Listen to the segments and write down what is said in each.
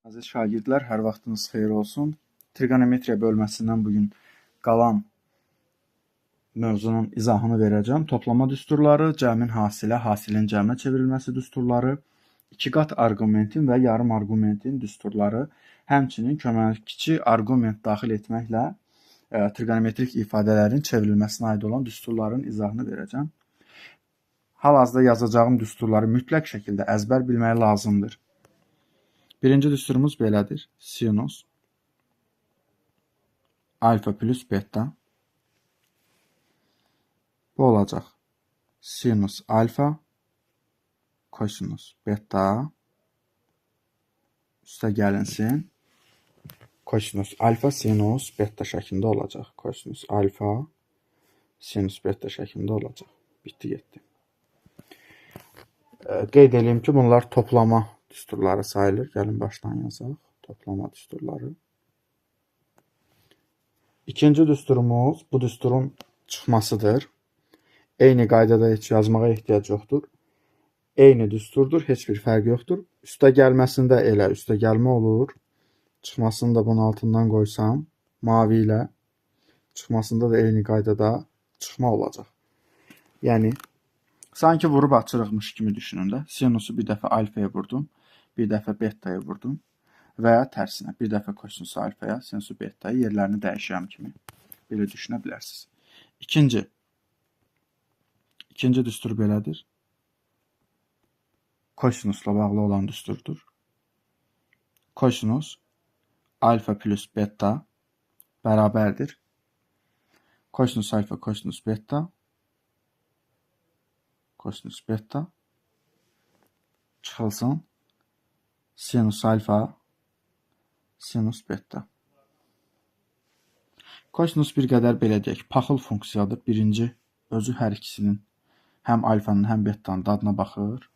Aziz şagirdlər, hər vaxtınız xeyir olsun. Trigonometriya bölməsindən bugün qalan mövzunun izahını verəcəm. Toplama düsturları, cəmin hasilə, hasilin cəmə çevrilməsi düsturları, iki qat arqumentin və yarım arqumentin düsturları, həmçinin köməkçi arqument daxil etməklə trigonometrik ifadələrin çevrilməsinə aid olan düsturların izahını verəcəm. Hal-hazırda yazacağım düsturları mütləq şəkildə əzbər bilmək lazımdır. Birinci düsturumuz belədir. Sinus alfa plus beta. Bu olacaq. Sinus alfa kosinus beta üstə gəlinsin. Kosinus alfa sinus beta şəklində olacaq. Kosinus alfa sinus beta şəklində olacaq. Bitdi, getdi. Qeyd edeyim ki, bunlar toplama düsturları sayılır. Gəlin başdan yazaq. Toplama düsturları. İkinci düsturumuz bu düsturun çıxmasıdır. Eyni qaydada heç yazmağa ehtiyac yoxdur. Eyni düsturdur, heç bir fərq yoxdur. Üstə gəlməsində elə üstə gəlmə olur. Çıxmasını da bunun altından qoysam, mavi ilə çıxmasında da eyni qaydada çıxma olacaq. Yəni, sanki vurub açırıqmış kimi düşünün də. Sinusu bir dəfə alfaya vurdum, bir dəfə betaya vurdum və ya tərsinə. Bir dəfə kosinusu alfaya, sinusu betaya yerlərini dəyişəm kimi. Belə düşünə bilərsiniz. İkinci düstur belədir. Kosinusla bağlı olan düsturdur. Kosinus alfa plus beta bərabərdir. Kosinus alfa kosinus beta kosinus beta çıxılsın. Sinus alfa sinus beta. Kosinus bir qədər belə deyək, paxıl funksiyadır. Birinci özü hər ikisinin həm alfanın, həm betanın dadına baxır.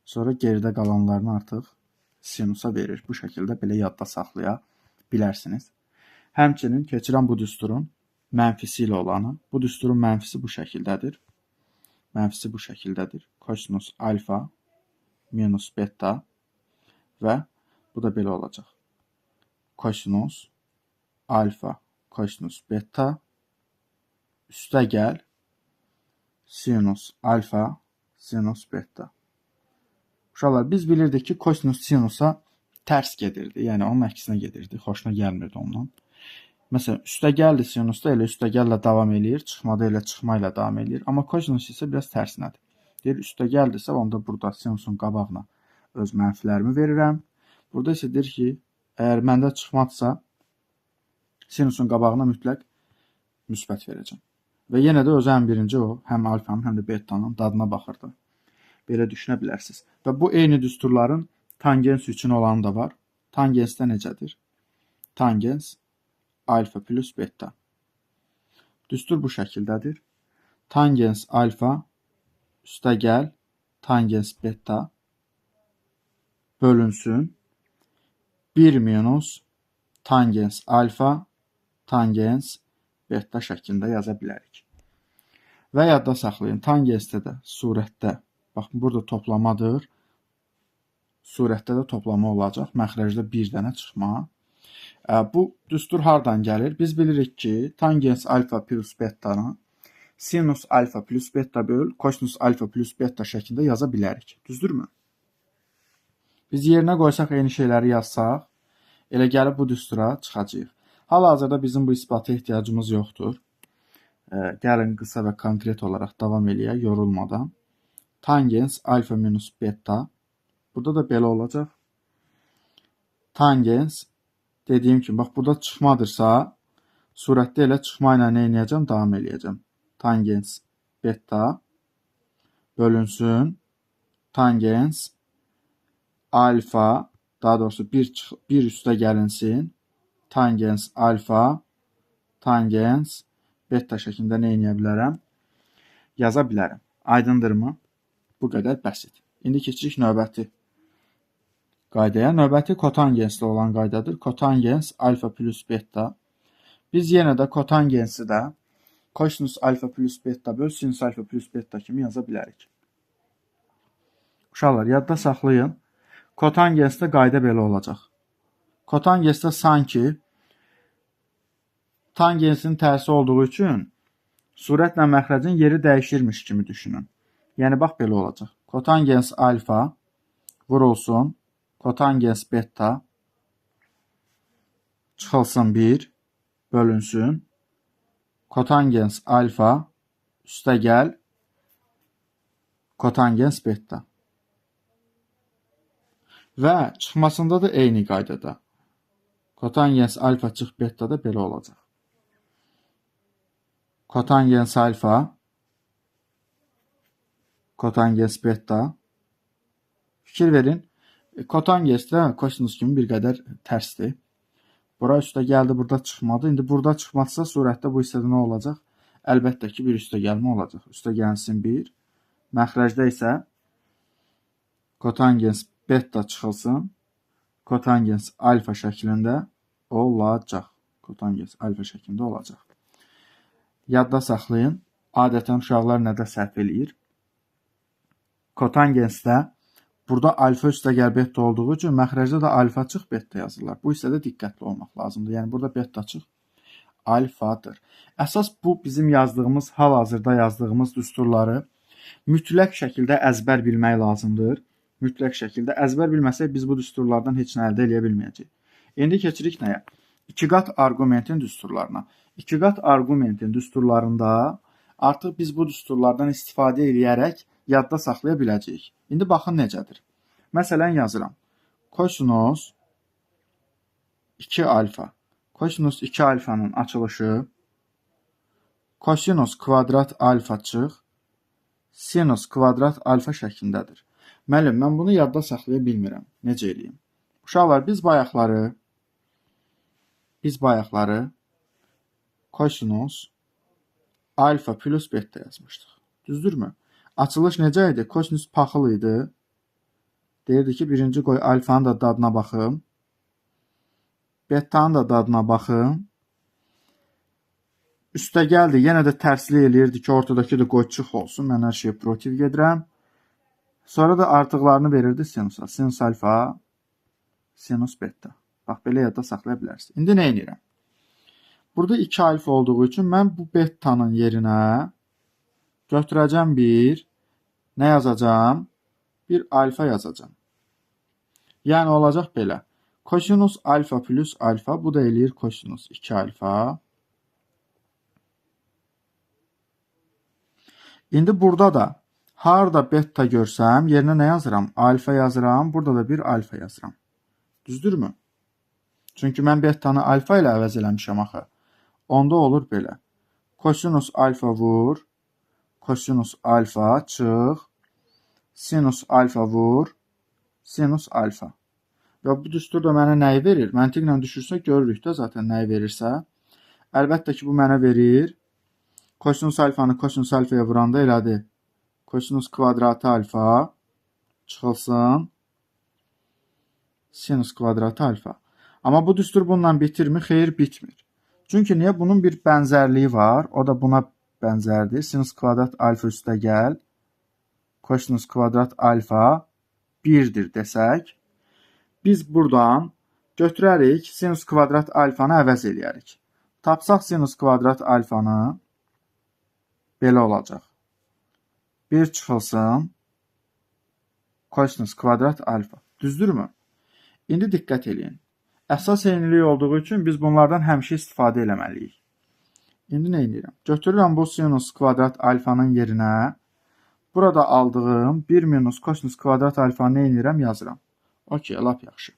Sonra geridə qalanlarını artıq sinusa verir. Bu şəkildə belə yadda saxlaya bilərsiniz. Həmçinin keçirəm bu düsturun mənfisi ilə olanı. Bu düsturun mənfisi bu şəkildədir. Mənfisi bu şəkildədir. Kosinus alfa minus beta və bu da belə olacaq. Kosinus alfa kosinus beta üstə gəl sinus alfa sinus beta. Uşaqlar, biz bilirdik ki, kosinus sinusa tərs gedirdi. Yəni, onun əksinə gedirdi. Xoşuna gəlmirdi ondan. Məsələn, üstə gəldi sinusda elə üstə gəllə davam eləyir. Çıxmada elə çıxma ilə davam eləyir. Amma kosinus isə biraz tərsinədir. Deyir, üstə gəldisə, onda burada sinusun qabağına öz mənfilərimi verirəm. Burada isə deyir ki, əgər məndə çıxmadsa, sinusun qabağına mütləq müsbət verəcəm. Və yenə də özü həm birinci o, həm alfanın, həm də betanın dadına baxırdı. Belə düşünə bilərsiniz. Və bu eyni düsturların tangens üçün olanı da var. Tangensdə necədir? Tangens alfa plus beta. Düstur bu şəkildədir. Tangens alfa üstə gəl tangens beta bölünsün 1 minus tangens alfa tangens beta şəklində yaza bilərik. Və yadda saxlayın, tangensdə də surətdə, baxın, burada toplamadır. Surətdə də toplama olacaq. Məxrəcdə bir dənə çıxma. Bu düstur hardan gəlir? Biz bilirik ki, tangens alfa plus betanı sinus alfa plus beta böl kosinus alfa plus beta şəklində yaza bilərik. Düzdürmü? Biz yerinə qoysaq, eyni şeyləri yazsaq, elə gəlib bu düstura çıxacaq. Hal-hazırda bizim bu isbata ehtiyacımız yoxdur. Gəlin qısa və konkret olaraq davam eləyək, yorulmadan. Tangens alfa minus beta. Burada da belə olacaq. Tangens, dediyim kimi, bax, burada çıxmadırsa, surətdə elə çıxma ilə nə edəcəm? Davam eləyəcəm. Tangens beta bölünsün. Tangens alfa, daha doğrusu bir üstə gəlinsin. Tangens alfa tangens beta şəklində nə edə bilərəm? Yaza bilərəm. Aydındırmı? Bu qədər bəsit. İndi keçirik növbəti qaydaya. Növbəti kotangensli olan qaydadır. Kotangens alfa plus beta. Biz yenə də kotangensi də kosinus alfa plus beta böl sinus alfa plus beta kimi yaza bilərik. Uşaqlar, yadda saxlayın. Kotangensdə qayda belə olacaq. Kotangensdə sanki tangensin tərsi olduğu üçün surətlə məxrəcin yeri dəyişirmiş kimi düşünün. Yəni, bax, belə olacaq. Kotangens alfa vurulsun, kotangens beta çıxılsın 1, bölünsün, kotangens alfa üstə gəl, kotangens beta. Və çıxmasında da eyni qaydada. Kotangens alfa çıx beta da belə olacaq. Kotangens alfa, kotangens beta. Fikir verin, kotangens də kosinus kimi bir qədər tərsdir. Bura üstə gəldi, burada çıxmadı. İndi burada çıxmazsa surətdə bu hissədə nə olacaq? Əlbəttə ki, bir üstə gəlmə olacaq. Üstə gəlsin 1. Məxrəcdə isə kotangens beta çıxılsın, kotangens alfa şəklində olacaq. Kotangens alfa şəklində olacaq. Yadda saxlayın, adətən uşaqlar nədə səhv eləyir? Kotangensdə burada alfa üstə gəl beta olduğu üçün məxrəcdə də alfa çıx beta yazırlar. Bu hissədə diqqətli olmaq lazımdır. Yəni, burada beta çıx alfadır. Əsas bu bizim yazdığımız, hal-hazırda yazdığımız düsturları mütləq şəkildə əzbər bilmək lazımdır. Mütləq şəkildə əzbər bilməsək biz bu düsturlardan heç nə əldə edə bilməyəcəyik. İndi keçirik nəyə? İkiqat arqumentin düsturlarına. İkiqat arqumentin düsturlarında artıq biz bu düsturlardan istifadə edərək yadda saxlaya biləcəyik. İndi baxın necədir. Məsələn, yazıram. Kosinus 2 alfa. Kosinus 2 alfanın açılışı kosinus kvadrat alfa çıx sinus kvadrat alfa şəklindədir. Müəllim, mən bunu yadda saxlaya bilmirəm. Necə eləyim? Uşaqlar, biz bayaqları kosinus alfa plus beta yazmışdıq. Düzdürmü? Açılış necə idi? Kosinus paxıl idi. Deyirdi ki, birinci qoy alfanın da dadına baxım. Betanın da dadına baxım. Üstə gəldi, yenə də tərslik eləyirdi ki, ortadakı da qoy çıx olsun. Mən hər şeyə protiv gedirəm. Sonra da artıqlarını verirdi sinusa. Sinus alfa, sinus beta. Bax, belə yadda saxlaya bilərsiniz. İndi nə edirəm? Burada 2 alfa olduğu üçün mən bu betanın yerinə götürəcəm nə yazacağım? Bir alfa yazacağım. Yəni, olacaq belə. Kosinus alfa plus alfa, bu da eləyir kosinus 2 alfa. İndi burada da harada beta görsəm, yerinə nə yazıram? Alfa yazıram, burada da bir alfa yazıram. Düzdürmü? Çünki mən betanı alfa ilə əvəz eləmişəm axı. Onda olur belə. Kosinus alfa vur, kosinus alfa çıx, sinus alfa vur, sinus alfa. Və bu düstur da mənə nəyi verir? Məntiqlə düşürsə görürük də zaten nəyi verirsə. Əlbəttə ki, bu mənə verir. Kosinus alfanı kosinus alfaya vuranda elədi. Kosinus kvadratı alfa çıxılsın, sinus kvadratı alfa. Amma bu düstur bununla bitirmi? Xeyr, bitmir. Çünki niyə? Bunun bir bənzərliyi var. O da buna bənzərdir. Sinus kvadrat alfa üstə gəl. Kosinus kvadrat alfa 1'dir desək. Biz buradan götürərik. Sinus kvadrat alfanı əvəz eləyərik. Tapsaq sinus kvadrat alfanı belə olacaq. 1 çıxılsın. Kosinus kvadrat alfa. Düzdürmü? İndi diqqət edin. Əsas eynilik olduğu üçün biz bunlardan həmişə istifadə eləməliyik. İndi nə edirəm? Götürürəm bu sinus kvadrat alfanın yerinə. Burada aldığım 1 minus kosinus kvadrat alfanı nə edirəm? Yazıram. Okey, lap yaxşı.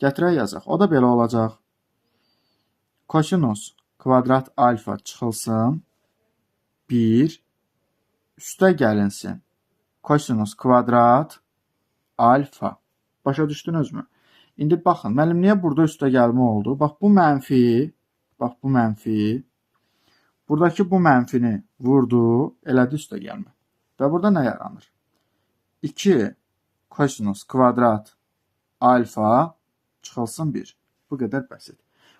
Gətirək yazaq. O da belə olacaq. Kosinus kvadrat alfa çıxılsın. 1 üstə gəlinsin. Kosinus kvadrat alfa. Başa düşdünüzmü? İndi baxın, müəllim niyə burada üstə gəlmə oldu? Bax, bu mənfi, buradakı bu mənfini vurdu, elədi üstə gəlmə. Və burada nə yaranır? 2 kosinus kvadrat alfa çıxılsın 1. Bu qədər bəsit.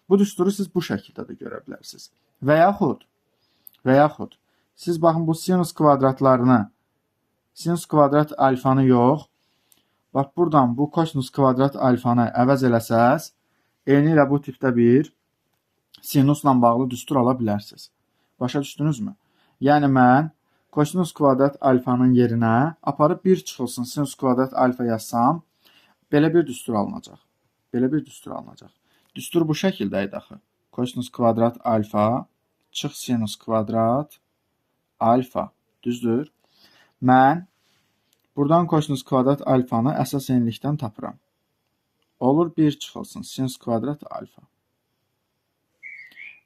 Bu düsturu siz bu şəkildə də görə bilərsiniz. Və yaxud, siz baxın bu sinus kvadratlarını, sinus kvadrat alfanı yox, bax buradan bu kosinus kvadrat alfanı əvəz eləsəz, Eyni ilə bu tipdə bir sinusla bağlı düstur ala bilərsiniz. Başa düşdünüzmü? Yəni mən kosinus kvadrat alfanın yerinə aparıb 1 çıxılsın sinus kvadrat alfa yazsam, belə bir düstur alınacaq. Belə bir düstur alınacaq. Düstur bu şəkildə idi axı. Kosinus kvadrat alfa çıx sinus kvadrat alfa. Düzdür? Mən buradan kosinus kvadrat alfanı əsas enlikdən tapıram. Olur 1 çıxılsın sinus kvadrat alfa.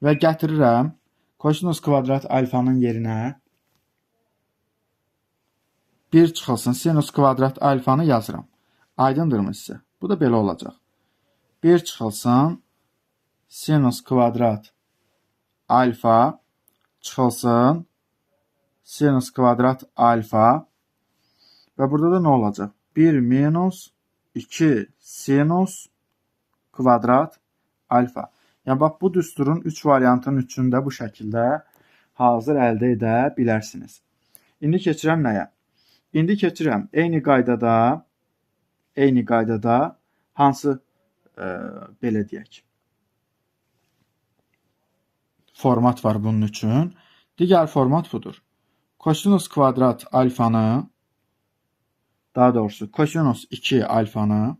Və gətirirəm kosinus kvadrat alfanın yerinə 1 çıxılsın sinus kvadrat alfanı yazıram. Aydındırmı sizə? Bu da belə olacaq. 1 çıxılsın sinus kvadrat alfa çıxılsın sinus kvadrat alfa və burada da nə olacaq? 1 minus 2 sinus kvadrat alfa. Yəni, bax, bu düsturun 3 variantının üçünü də bu şəkildə hazır əldə edə bilərsiniz. İndi keçirəm nəyə? İndi keçirəm eyni qaydada hansı belə deyək format var bunun üçün. Digər format budur. Kosinus kvadrat alfanı, daha doğrusu kosinus 2 alfanı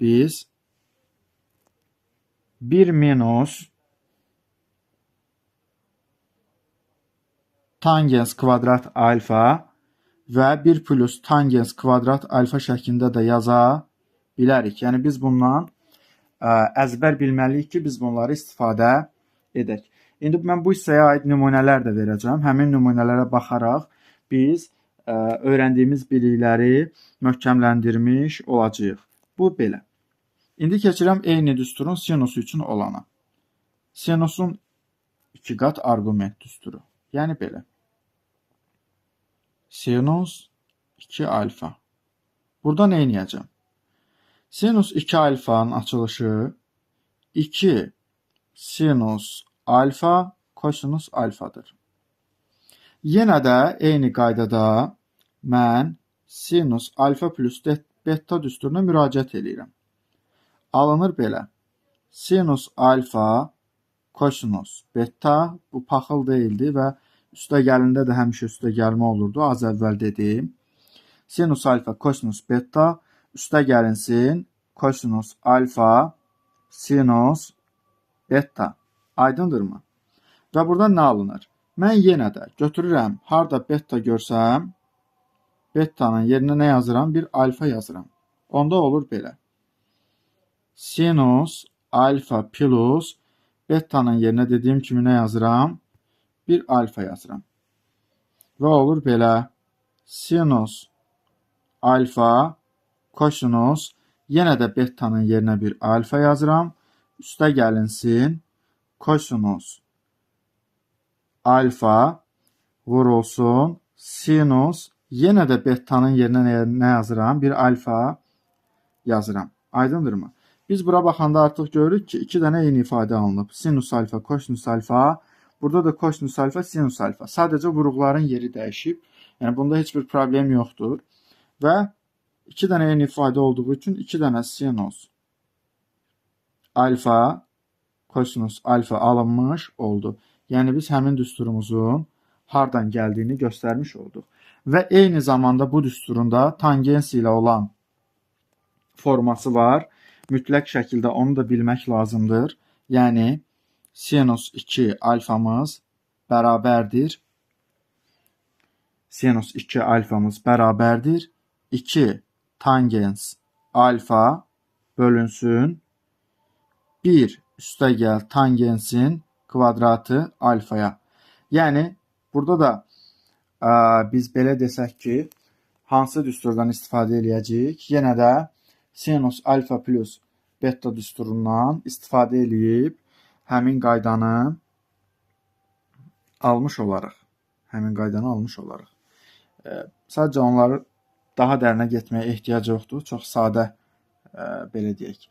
biz 1 minus tangens kvadrat alfa və 1 plus tangens kvadrat alfa şəklində də yaza bilərik. Yəni, biz bundan əzbər bilməliyik ki, biz bunları istifadə edək. İndi mən bu hissəyə aid nümunələr də verəcəm. Həmin nümunələrə baxaraq biz öyrəndiyimiz bilikləri möhkəmləndirmiş olacağıq. Bu belə. İndi keçirəm eyni düsturun sinusu üçün olana. Sinusun 2 qat arqument düsturu. Yəni belə. Sinus 2 alfa. Burada nə edəcəm? Sinus 2 alfanın açılışı 2 sinus alfa kosinus alfadır. Yenə də eyni qaydada mən sinus alfa plus beta düsturuna müraciət edirəm. Alınır belə. Sinus alfa kosinus beta, bu paxıl deyildi və üstə gəlində də həmişə üstə gəlmə olurdu. Az əvvəl dedim. Sinus alfa kosinus beta üstə gəlinsin kosinus alfa sinus beta. Aydındırmı? Və burada nə alınır? Mən yenə də götürürəm, harada beta görsəm, betanın yerinə nə yazıram? Bir alfa yazıram. Onda olur belə. Sinus alfa plus betanın yerinə dediyim kimi nə yazıram? Bir alfa yazıram. Və olur belə. Sinus alfa kosinus yenə də betanın yerinə bir alfa yazıram. Üstə gəlinsin kosinus alfa vurulsun sinus yenə də betanın yerinə nə yazıram? Bir alfa yazıram. Aydındırmı? Biz bura baxanda artıq görürük ki, 2 dənə eyni ifadə alınıb. Sinus alfa, kosinus alfa. Burada da kosinus alfa, sinus alfa. Sadəcə vuruqların yeri dəyişib. Yəni, bunda heç bir problem yoxdur. Və 2 dənə eyni ifadə olduğu üçün 2 dənə sinus alfa, kosinus alfa alınmış oldu. Yəni, biz həmin düsturumuzun hardan gəldiyini göstərmiş olduq. Və eyni zamanda bu düsturun da tangensi ilə olan forması var. Mütləq şəkildə onu da bilmək lazımdır. Yəni, sinus 2 alfamız bərabərdir. Sinus 2 alfamız bərabərdir. 2 tangens alfa bölünsün 1 üstə gəl tangensin kvadratı alfaya. Yəni, burada da biz belə desək ki, hansı düsturdan istifadə edəcəyik? Yenə də sinus alfa plus beta düsturundan istifadə edib həmin qaydanı almış olarıq. Sadəcə onları daha dərinə getməyə ehtiyac yoxdur. Çox sadə, belə deyək,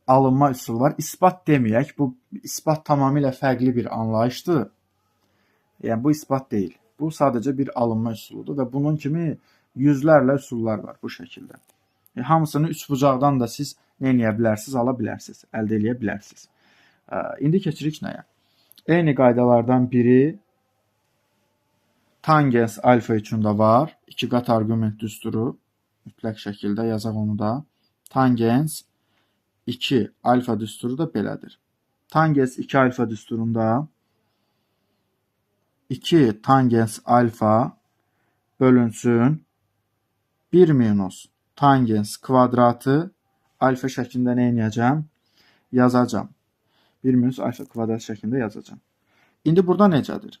alınma üsulu var. İsbat deməyək, bu isbat tamamilə fərqli bir anlayışdır. Yəni, bu isbat deyil. Bu sadəcə bir alınma üsuludur və bunun kimi yüzlərlə üsullar var bu şəkildə. Hamısını üç bucaqdan da siz nə edə bilərsiniz, ala bilərsiniz, əldə edə bilərsiniz. İndi keçirik nəyə? Eyni qaydalardan biri tangens alfa üçün də var. 2 qat arqument düsturu mütləq şəkildə yazaq onu da. Tangens 2 alfa düsturu da belədir. Tangens 2 alfa düsturunda 2 tangens alfa bölünsün 1 minus tangens kvadratı alfa şəklində nə edəcəm? Yazacağım. 1 minus alfa kvadrat şəklində yazacağım. İndi burada necədir?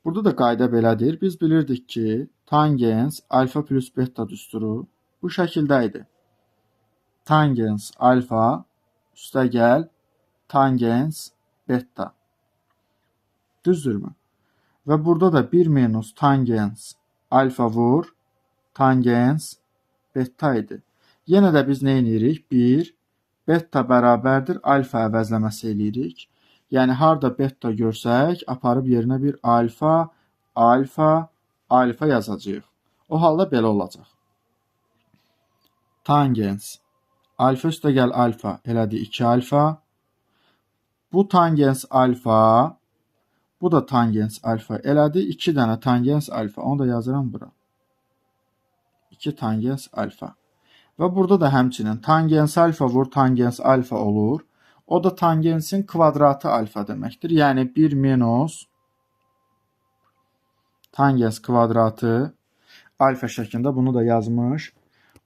Burada da qayda belədir. Biz bilirdik ki, tangens alfa plus beta düsturu bu şəkildə idi. Tangens alfa üstə gəl tangens beta. Düzdürmü? Və burada da 1 minus tangens alfa vur tangens beta idi. Yenə də biz nə edirik? 1 beta bərabərdir alfa əvəzləməsi eləyirik. Yəni harda beta görsək, aparıb yerinə bir alfa, alfa, alfa yazacağıq. O halda belə olacaq. Tangens alfa üstə gəl alfa elədi 2 alfa. Bu tangens alfa, bu da tangens alfa elədi 2 dənə tangens alfa. Onu da yazıram bura. 2 tangens alfa. Və burada da həmçinin tangens alfa vur tangens alfa olur. O da tangensin kvadratı alfa deməkdir. Yəni 1 minus tangens kvadratı alfa şəklində bunu da yazmış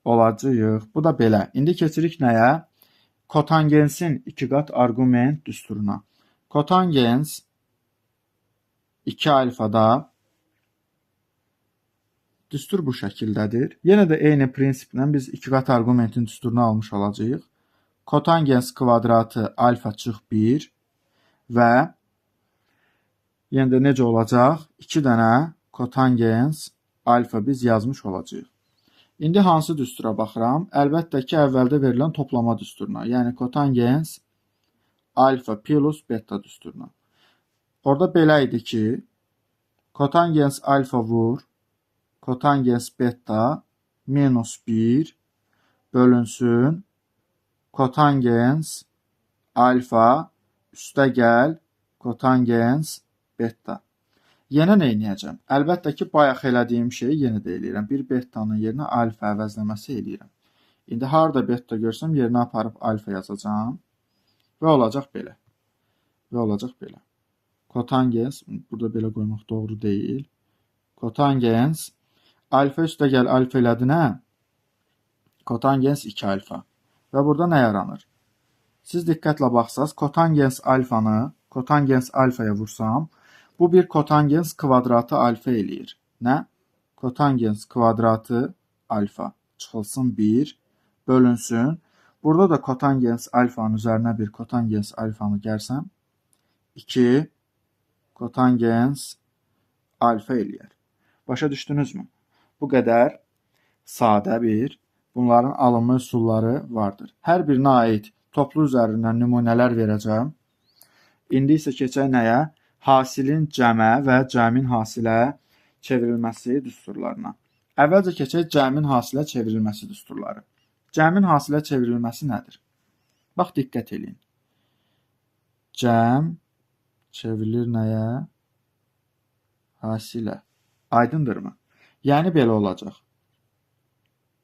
olacağıq. Bu da belə. İndi keçirik nəyə? Kotangensin 2 qat arqument düsturuna. Kotangens 2 alfada düstur bu şəkildədir. Yenə də eyni prinsiplə biz 2 qat arqumentin düsturunu almış olacağıq. Kotangens kvadratı alfa çıx 1 və yenə də necə olacaq? 2 dənə kotangens alfa biz yazmış olacağıq. İndi hansı düstura baxıram? Əlbəttə ki, əvvəldə verilən toplama düsturuna. Yəni kotangens alfa plus beta düsturuna. Orada belə idi ki, kotangens alfa vur kotangens beta minus 1 bölünsün kotangens alfa üstə gəl kotangens beta. Yenə nə edəcəm? Əlbəttə ki, bayaq elədiyim şeyi yenə də eləyirəm. Bir betanın yerinə alfa əvəzləməsi eləyirəm. İndi harda beta görsəm yerinə aparıb alfa yazacağam. Və olacaq belə. Və olacaq belə. Kotangens, burada belə qoymaq doğru deyil. Kotangens alfa üstə gəl alfa elədi nə? Kotangens 2 alfa. Və burada nə yaranır? Siz diqqətlə baxsaz, kotangens alfanı kotangens alfaya vursam, bu bir kotangens kvadratı alfa eləyir. Nə? Kotangens kvadratı alfa çıxılsın 1 bölünsün. Burada da kotangens alfanın üzərinə bir kotangens alfanı gərsəm 2 kotangens alfa eləyər. Başa düşdünüzmü? Bu qədər sadə bir bunların alınma üsulları vardır. Hər birinə aid toplu üzərindən nümunələr verəcəm. İndi isə keçək nəyə? Hasilin cəmə və cəmin hasilə çevrilməsi düsturlarına. Əvvəlcə keçək cəmin hasilə çevrilməsi düsturları. Cəmin hasilə çevrilməsi nədir? Bax, diqqət edin. Cəm çevrilir nəyə? Hasilə. Aydındırmı? Yəni belə olacaq.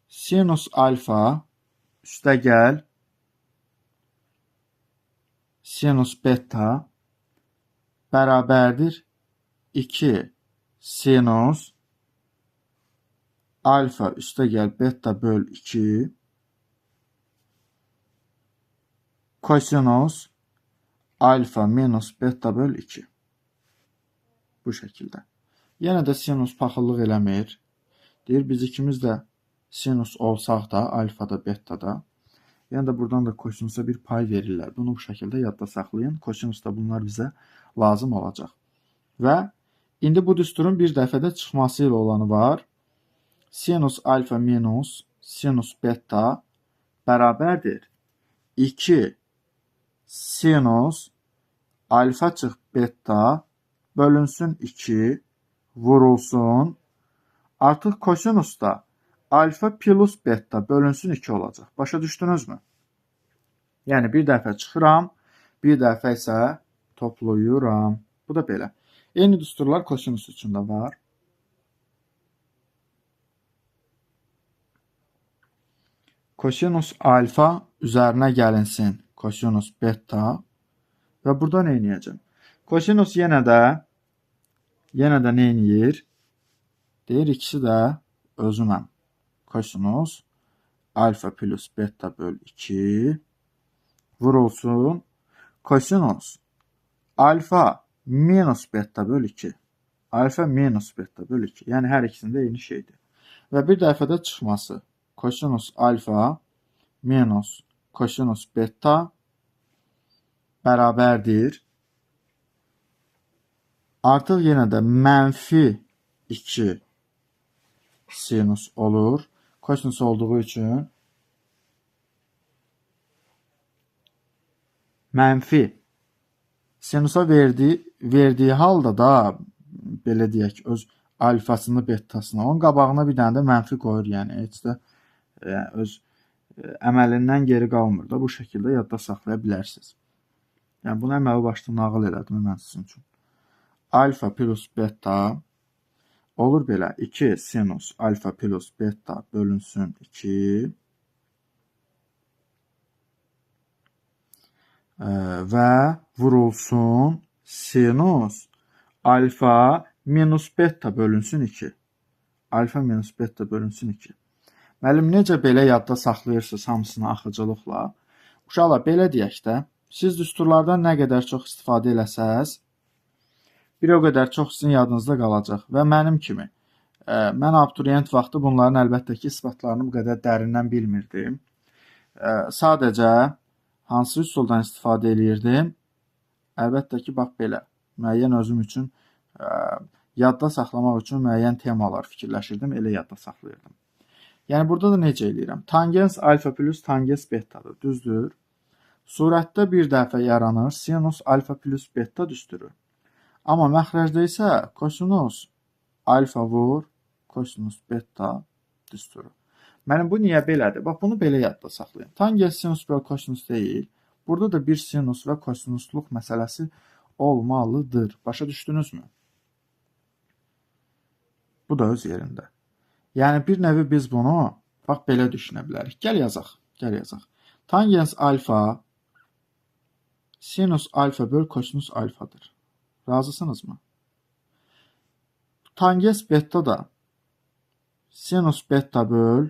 Sinus alfa üstə gəl sinus beta bərabərdir 2 sinus alfa üstə gəl beta böl 2 kosinus alfa minus beta böl 2. Bu şəkildə. Yenə də sinus paxıllıq eləmir. Deyir, biz ikimiz də sinus olsaq da, alfa da, beta da. Yəni də buradan da kosinusa bir pay verirlər. Bunu bu şəkildə yadda saxlayın. Kosinus da bunlar bizə lazım olacaq. Və indi bu düsturun bir dəfədə çıxması ilə olanı var. Sinus alfa minus sinus beta bərabərdir 2 sinus alfa çıx beta bölünsün 2 vurulsun. Artıq kosinus da alfa plus beta bölünsün 2 olacaq. Başa düşdünüzmü? Yəni bir dəfə çıxıram, bir dəfə isə toplayıram. Bu da belə. Eyni düsturlar kosinus üçün də var. Kosinus alfa üzərinə gəlinsin kosinus beta və burada nə edəcəm? Kosinus yenə də nə edir? Deyir, ikisi də özüməm. Kosinus alfa plus beta böl 2 vurulsun kosinus alfa minus beta böl 2. Alfa minus beta böl 2. Yəni hər ikisində eyni şeydir. Və bir dəfədə çıxması kosinus alfa minus kosinus beta bərabərdir. Artıq yenə də mənfi 2 sinus olur. Kosinus olduğu üçün mənfi sinusa verdiyi halda da belə deyək, öz alfasını, betasını, onun qabağına bir dənə də mənfi qoyur. Yəni heç də öz əməlindən geri qalmır da. Bu şəkildə yadda saxlaya bilərsiniz. Yəni bunu əməli başda nağıl elədim mən sizin üçün. Alfa plus beta olur belə 2 sinus alfa plus beta bölünsün 2 və vurulsun sinus alfa minus beta bölünsün 2. Alfa minus beta bölünsün 2. Müəllim, necə belə yadda saxlayırsınız hamısını axıcılıqla? Uşaqlar, belə deyək də, siz düsturlardan nə qədər çox istifadə eləsəz, bir o qədər çox sizin yadınızda qalacaq. Və mənim kimi, mən abituriyent vaxtı bunların əlbəttə ki, isbatlarını bu qədər dərindən bilmirdim. Sadəcə hansı üsuldan istifadə eləyirdim? Əlbəttə ki, bax belə, müəyyən özüm üçün, yadda saxlamaq üçün müəyyən temalar fikirləşirdim, elə yadda saxlayırdım. Yəni, burada da necə eləyirəm? Tangens alfa plus tangens betadır, düzdür? Surətdə bir dəfə yaranır, sinus alfa plus beta düstürür. Amma məxrəcdə isə kosinus alfa vur, kosinus beta düsturu. Mənim bu niyə belədir? Bax, bunu belə yadda saxlayın. Tangens sinus böl kosinus deyil. Burada da bir sinus və kosinusluq məsələsi olmalıdır. Başa düşdünüzmü? Bu da öz yerində. Yəni, bir növ biz bunu, bax, belə düşünə bilərik. Gəl yazaq. Tangens alfa sinus alfa böl kosinus alfadır. Razısınızmı? Tangens beta da sinus beta böl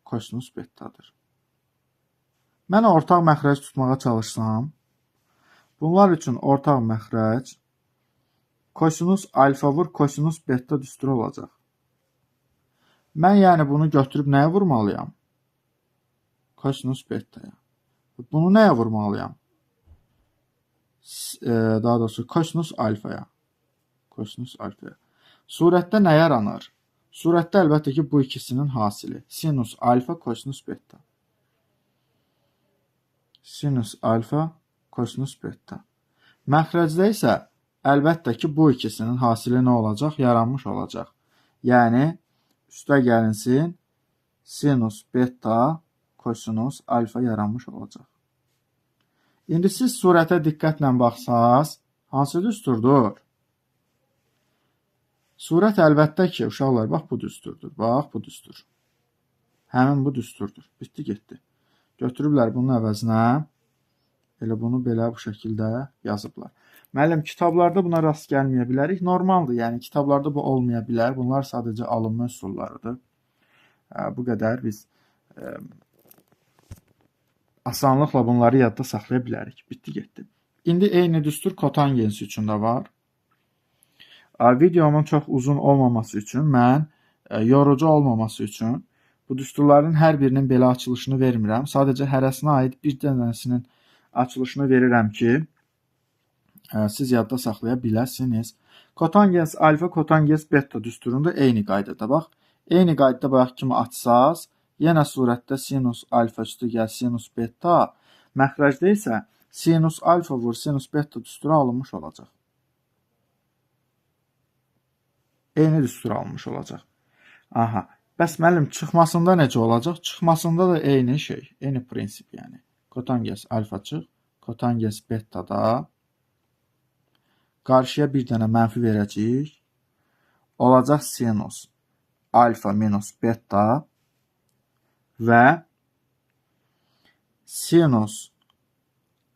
kosinus betadır. Mən ortaq məxrəc tutmağa çalışsam, bunlar üçün ortaq məxrəc kosinus alfa vur kosinus beta düsturu olacaq. Mən yəni bunu götürüb nəyə vurmalıyam? Kosinus betaya. Bunu nəyə vurmalıyam? Daha doğrusu kosinus alfaya. Kosinus alfaya. Surətdə nə yaranır? Surətdə əlbəttə ki, bu ikisinin hasili. Sinus alfa, kosinus beta. Sinus alfa, kosinus beta. Məxrəcdə isə əlbəttə ki, bu ikisinin hasili nə olacaq? Yaranmış olacaq. Yəni, üstə gəlinsin, sinus beta, kosinus alfa yaranmış olacaq. İndi siz surətə diqqətlə baxsaz, hansı düsturdur? Surət əlbəttə ki, uşaqlar, bax bu düsturdur. Bax bu düstur. Həmin bu düsturdur. Bitdi, getdi. Götürüblər bunun əvəzinə, elə bunu belə bu şəkildə yazıblar. Müəllim, kitablarda buna rast gəlməyə bilərik. Normaldır, yəni kitablarda bu olmaya bilər. Bunlar sadəcə alınma üsullarıdır. Bu qədər biz asanlıqla bunları yadda saxlaya bilərik. Bitdi, getdi. İndi eyni düstur kotangensi üçün də var. Videomun çox uzun olmaması üçün, mən yorucu olmaması üçün bu düsturların hər birinin belə açılışını vermirəm. Sadəcə hərəsinə aid bir dənəsinin açılışını verirəm ki, siz yadda saxlaya biləsiniz. Kotangens alfa, kotangens beta düsturunda eyni qaydada. Bax, eyni qaydada bayaq kimi açsaz, yenə surətdə sinus alfa üstü gəl sinus beta, məxrəcdə isə sinus alfa vur sinus beta düsturu alınmış olacaq. Eyni düstur alınmış olacaq. Aha, Bəs müəllim, çıxmasında necə olacaq? Çıxmasında da eyni şey, eyni prinsip yəni. Kotangens alfa çıx, kotangens bettada qarşıya bir dənə mənfi verəcəyik. Olacaq sinus alfa minus beta və sinus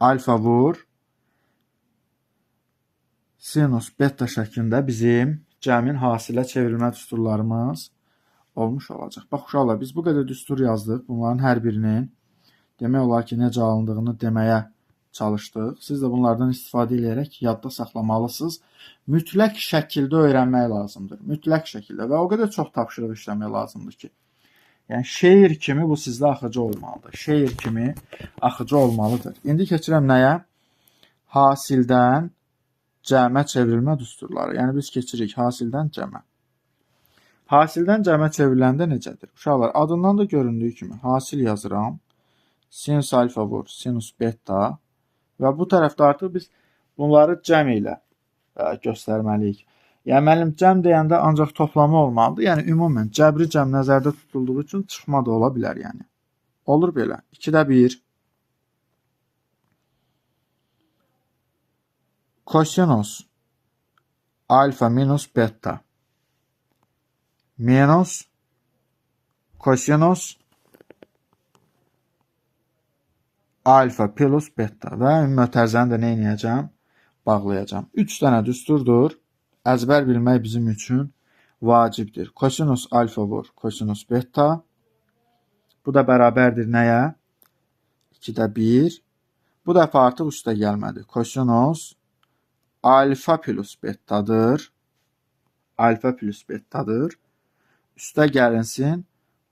alfa vur sinus beta şəklində bizim cəmin hasilə çevrilmə düsturlarımız olmuş olacaq. Bax, uşaqlar, biz bu qədər düstur yazdıq. Bunların hər birinin demək olar ki, necə alındığını deməyə çalışdıq. Siz də bunlardan istifadə edərək yadda saxlamalısınız. Mütləq şəkildə öyrənmək lazımdır. Mütləq şəkildə və o qədər çox tapşırıq işləmək lazımdır ki, yəni şeir kimi bu sizdə axıcı olmalıdır. Şeir kimi axıcı olmalıdır. İndi keçirəm nəyə? Hasildən cəmə çevrilmə düsturları. Yəni biz keçirik hasildən cəmə. Hasildən cəmə çevriləndə necədir? Uşaqlar, adından da göründüyü kimi hasil yazıram. Sinus alfa vur, sinus beta və bu tərəfdə artıq biz bunları cəm ilə göstərməliyik. Yəni, müəllim, cəm deyəndə ancaq toplamı olmalıdır. Yəni, ümumən cəbri cəm nəzərdə tutulduğu üçün çıxma da ola bilər. Yəni, olur belə. 2-də 1 kosinus alfa minus beta minus kosinus alfa plus beta və mötərizəni də nə edəcəm? Bağlayacağım. 3 dənə düsturdur. Əzbər bilmək bizim üçün vacibdir. Kosinus alfa vur, kosinus beta. Bu da bərabərdir nəyə? 2-də 1. Bu dəfə artıq üstə gəlmədi. Kosinus alfa plus betadır. Alfa plus betadır. Üstə gəlinsin.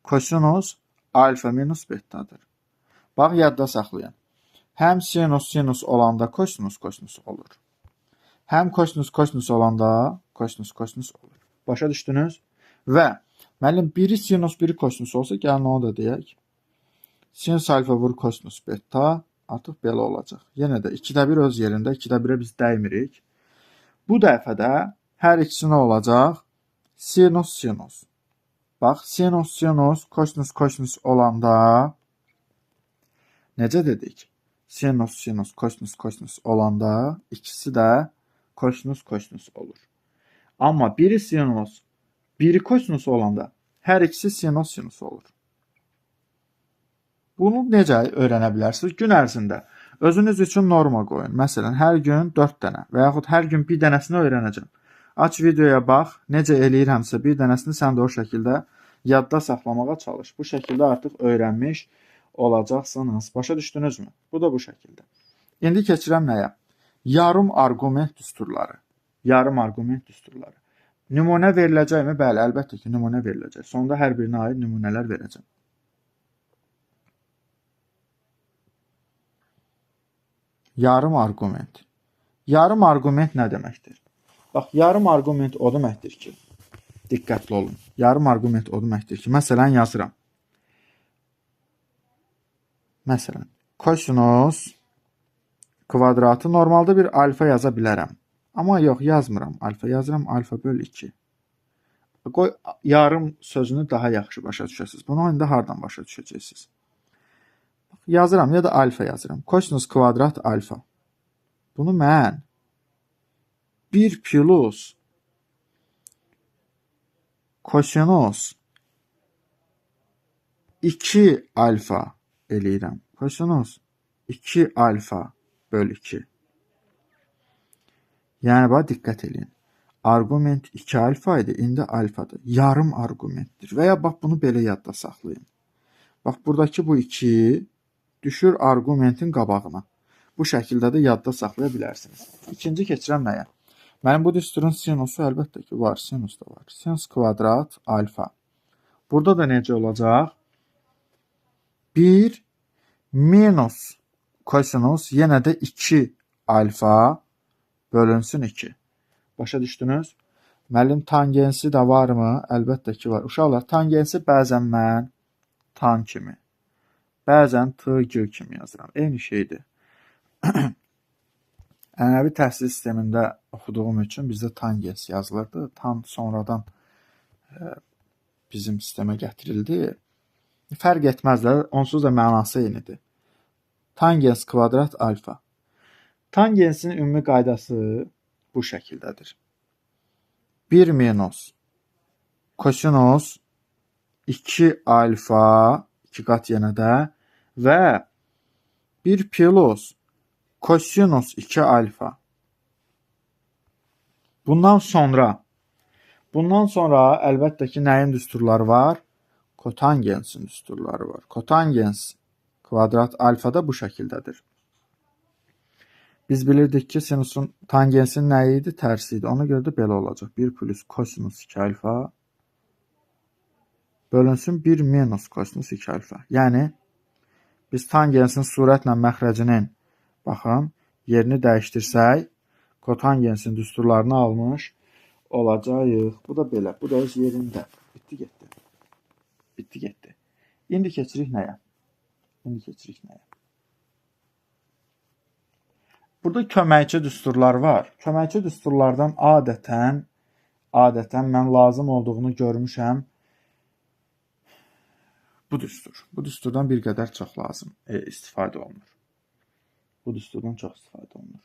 Kosinus alfa minus betadır. Bax, yadda saxlayın. Həm sinus olanda kosinus olur. Həm kosinus olanda kosinus olur. Başa düşdünüz? Və müəllim, biri sinus, biri kosinus olsa, gəlin onu da deyək. Sinus alfa vur kosinus beta artıq belə olacaq. Yenə də 2-də 1 öz yerində, 2-də 1-ə biz dəymirik. Bu dəfə də hər ikisi nə olacaq? Sinus. Bax, sinus, kosinus olanda necə dedik? Sinus, kosinus olanda ikisi də kosinus olur. Amma biri sinus, biri kosinus olanda hər ikisi sinus olur. Bunu necə öyrənə bilərsiniz? Gün ərzində özünüz üçün norma qoyun. Məsələn, hər gün 4 dənə və yaxud hər gün bir dənəsini öyrənəcəm. Aç videoya bax, necə eləyirəmsə bir dənəsini sən də o şəkildə yadda saxlamağa çalış. Bu şəkildə artıq öyrənmiş olacaqsınız. Başa düşdünüzmü? Bu da bu şəkildə. İndi keçirəm nəyə? Yarım arqument düsturları. Nümunə veriləcəkmi? Bəli, əlbəttə ki, nümunə veriləcək. Sonda hər birinə aid nümunələr verəcəm. Yarım arqument. Yarım arqument nə deməkdir? Bax, yarım arqument o deməkdir ki, diqqətli olun. Yarım arqument o deməkdir ki, məsələn yazıram. Məsələn, kosinus kvadratı normalda bir alfa yaza bilərəm. Amma yox, yazmıram alfa. Yazıram alfa böl 2. Qoy, yarım sözünü daha yaxşı başa düşəsiniz. Bunu indi hardan başa düşəcəksiniz? Yazıram ya da alfa yazıram. Kosinus kvadrat alfa. Bunu mən 1 plus kosinus 2 alfa eləyirəm. Kosinus 2 alfa böl 2. Yəni, bax, diqqət edin. Arqument 2 alfa idi, indi alfadır. Yarım arqumentdir. Və ya bax, bunu belə yadda saxlayın. Bax, buradakı bu 2 düşür arqumentin qabağına. Bu şəkildə də yadda saxlaya bilərsiniz. İkinci keçirəm nəyə? Mənim bu düsturun sinusu əlbəttə ki, var. Sinus da var. Sinus kvadrat alfa. Burada da necə olacaq? 1 minus kosinus yenə də 2 alfa bölünsün 2. Başa düşdünüz? Müəllim, tangensi də varmı? Əlbəttə ki, var. Uşaqlar, tangensi bəzən mən tan kimi, bəzən tg kimi yazıram. Eyni şeydir. Ənənəvi təhsil sistemində oxuduğum üçün bizdə tangens yazılırdı. Tan sonradan bizim sistemə gətirildi. Fərq etməz də, onsuz da mənası eynidir. Tangens kvadrat alfa. Tangensin ümumi qaydası bu şəkildədir. 1 minus kosinus 2 alfa 2 qat yenə də və 1 plus kosinus 2 alfa. Bundan sonra əlbəttə ki, nəyin düsturları var? Kotangensin düsturları var. Kotangens kvadrat alfa da bu şəkildədir. Biz bilirdik ki, sinusun tangensin nəyi idi? Tərsi idi. Ona görə də belə olacaq. 1 plus kosinus 2 alfa bölünsün 1 minus kosinus 2 alfa. Yəni, biz tangensin surətlə məxrəcinin, baxın, yerini dəyişdirsək, kotangensin düsturlarını almış olacağıq. Bu da belə. Bu da öz yerində. Bitdi, getdi. Bitdi, getdi. İndi keçirik nəyə? Burada köməkçi düsturlar var. Köməkçi düsturlardan adətən mən lazım olduğunu görmüşəm. Bu düstur. Bu düsturdan bir qədər çox lazım istifadə olunur. Bu düsturdan çox istifadə olunur.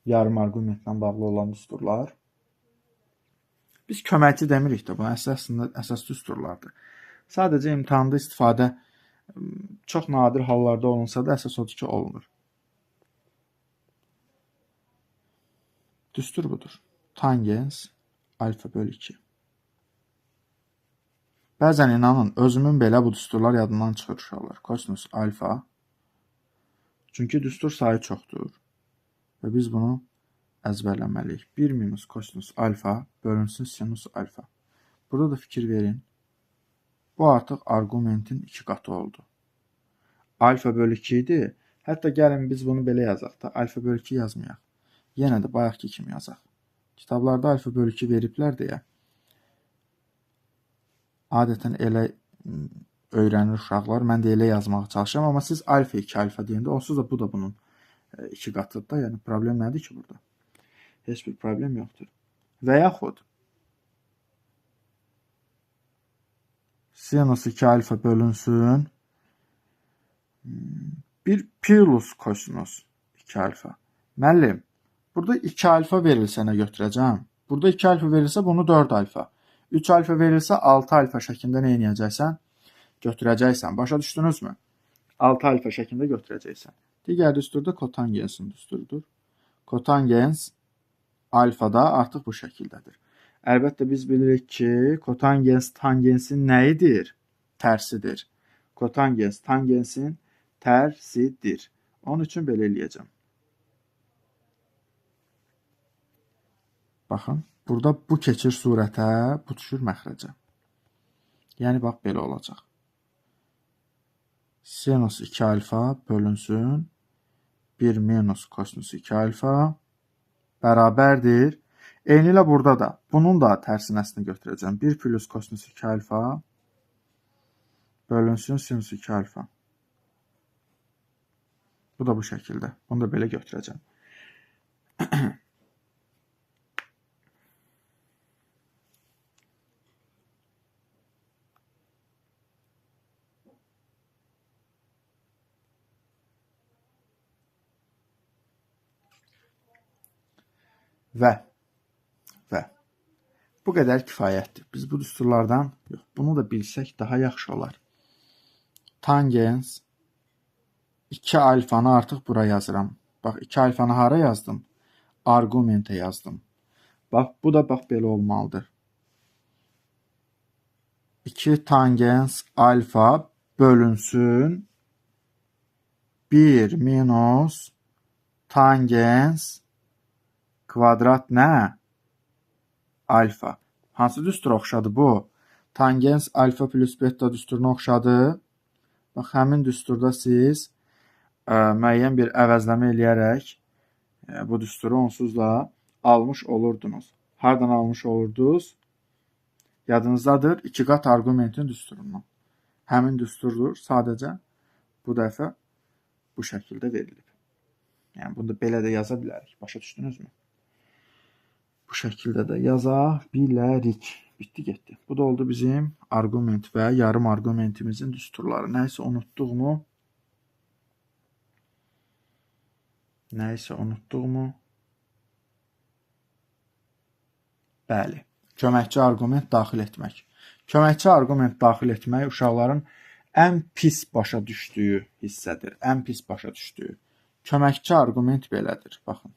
Yarım arqumentlə bağlı olan düsturlar. Biz köməkçi demirik də, bu əsas düsturlardır. Sadəcə imtahanda istifadə çox nadir hallarda olunsa da əsas odur ki, olunur. Düstur budur. Tangens alfa bölü 2. Bəzən inanın, özümün belə bu düsturlar yadından çıxır uşaqlar. Kosinus alfa. Çünki düstur sayı çoxdur. Və biz bunu əzbərləməliyik. 1 minus kosinus alfa bölünsün sinus alfa. Burada da fikir verin. Bu artıq arqumentin 2 qatı oldu. Alfa bölü 2 idi. Hətta gəlin biz bunu belə yazaq da. Alfa bölü 2 yazmayaq. Yenə də bayaqki kimi yazaq. Kitablarda alfa bölü 2 veriblər deyə. Adətən elə öyrənir uşaqlar. Mən də elə yazmağa çalışıram. Amma siz alfa 2 alfa deyəndə, onsuz da bu da bunun 2 qatıdır da. Yəni problem nədir ki burada? Heç bir problem yoxdur. Və yaxud sinus 2 alfa bölünsün 1 plus kosinus 2 alfa. Müəllim, burada 2 alfa verilsə nə götürəcəm? Burada 2 alfa verilsə bunu 4 alfa. 3 alfa verilsə 6 alfa şəklində nə edəcəksən? Götürəcəksən. Başa düşdünüzmü? 6 alfa şəklində götürəcəksən. Digər düstur da kotangensin düsturudur. Kotangens alfa da artıq bu şəkildədir. Əlbəttə biz bilirik ki, kotangens tangensin nəyidir? Tərsidir. Kotangens tangensin tərsidir. Onun üçün belə eləyəcəm. Baxın, burada bu keçir surətə, bu düşür məxrəcə. Yəni, bax, belə olacaq. Sinus 2 alfa bölünsün 1 minus kosinus 2 alfa bərabərdir. Eyni ilə burada da. Bunun da tərsinəsini götürəcəm. 1 plus kosinus 2 alfa bölünsün sinus 2 alfa. Bu da bu şəkildə. Bunu da belə götürəcəm. Və bu qədər kifayətdir. Biz bu düsturlardan, bunu da bilsək daha yaxşı olar. Tangens 2 alfanı artıq bura yazıram. Bax, 2 alfanı hara yazdım? Arqumentə yazdım. Bax, bu da bax belə olmalıdır. 2 tangens alfa bölünsün 1 minus tangens kvadrat nə? Alfa. Hansı düstur oxşadı bu? Tangens alfa plus beta düsturuna oxşadı. Bax, həmin düsturda siz müəyyən bir əvəzləmə eləyərək bu düsturu onsuz da almış olurdunuz. Hardan almış olurdunuz? Yadınızdadır, 2 qat arqumentin düsturundan. Həmin düsturdur, sadəcə bu dəfə bu şəkildə verilib. Yəni, bunu da belə də yaza bilərik. Başa düşdünüzmü? Bu şəkildə də yaza bilərik. Bitdi getdi. Bu da oldu bizim arqument və yarım arqumentimizin düsturları. Nəyisə unutduqmu? Nəyisə unutduqmu? Bəli. Köməkçi arqument daxil etmək. Köməkçi arqument daxil etmək uşaqların ən pis başa düşdüyü hissədir. Ən pis başa düşdüyü. Köməkçi arqument belədir. Baxın.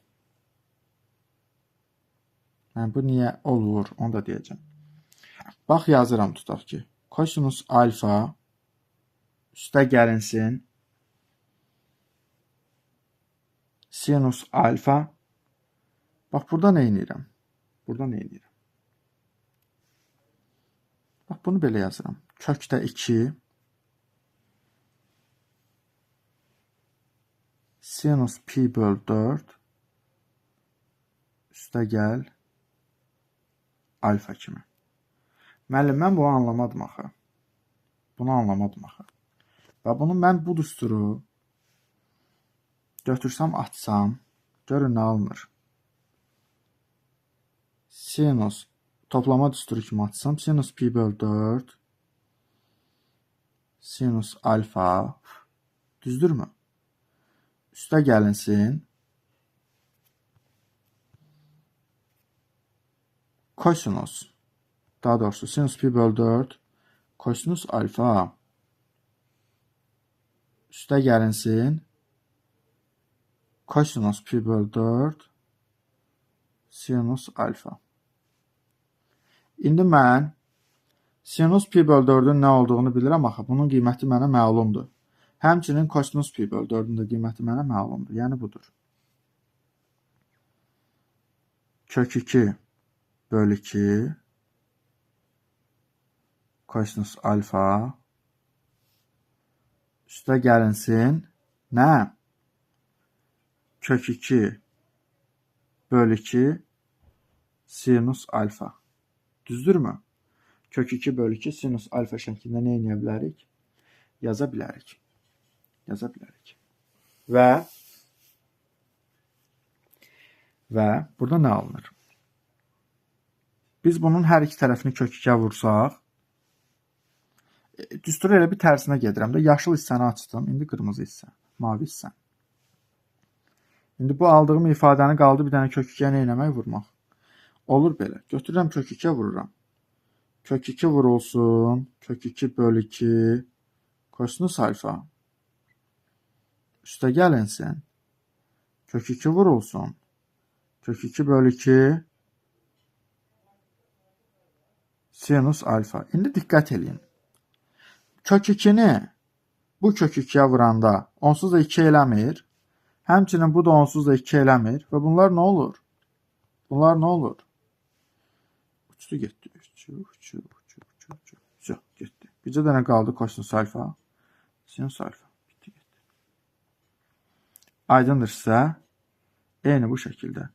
Bu niyə olur? Onu da deyəcəm. Bax, yazıram tutaq ki. Kosinus alfa üstə gəlinsin. Sinus alfa. Bax, burada nə edirəm? Burada nə edirəm? Bax, bunu belə yazıram. Kökdə 2 sinus pi böl 4 üstə gəl alfa kimi. Müəllim, mən bunu anlamadım axı. Bunu anlamadım axı. Və bunu mən bu düsturu götürsəm, açsam, görün nə alınır. Sinus toplama düsturu kimi açsam, sinus pi böl 4 sinus alfa düzdürmü? Üstə gəlinsin. Kosinus. Daha doğrusu sinus pi böl 4 kosinus alfa üstə gəlinsin. Kosinus pi böl 4 sinus alfa. İndi mən sinus pi böl 4-ün nə olduğunu bilirəm axı. Bunun qiyməti mənə məlumdur. Həmçinin kosinus pi böl 4-ün də qiyməti mənə məlumdur. Yəni budur. Kök 2 böl 2 kosinus alfa üstə gəlinsin. Nə? Kök 2 böl 2 sinus alfa. Düzdürmü? Kök 2 böl 2 sinus alfa şəklində nə edə bilərik? Yaza bilərik. Yaza bilərik. Və burada nə alınır? Biz bunun hər iki tərəfini kök 2-yə vursaq, düsturu elə bir tərsinə gedirəm də, yaşıl hissəni açdım, indi qırmızı hissə, mavi hissə. İndi bu aldığım ifadəni qaldı bir dənə kök 2-yə nə eləmək? Vurmaq. Olur belə. Götürürəm kök 2-yə vururam. Kök 2 vurulsun. Kök 2 böl 2 kosinus alfa. Üstə gəlinsin. Kök 2 vurulsun. Kök 2 böl 2 sinus alfa. İndi diqqət edin. Kök 2-ni bu kök 2-yə vuranda onsuz da 2 eləmir. Həmçinin bu da onsuz da 2 eləmir. Və bunlar nə olur? Bunlar nə olur? Uçdu getdi. Uçdu getdi. Bircə dənə qaldı kosinus alfa. Sinus alfa. Bitdi getdi. Aydındır sizə? Eyni bu şəkildə.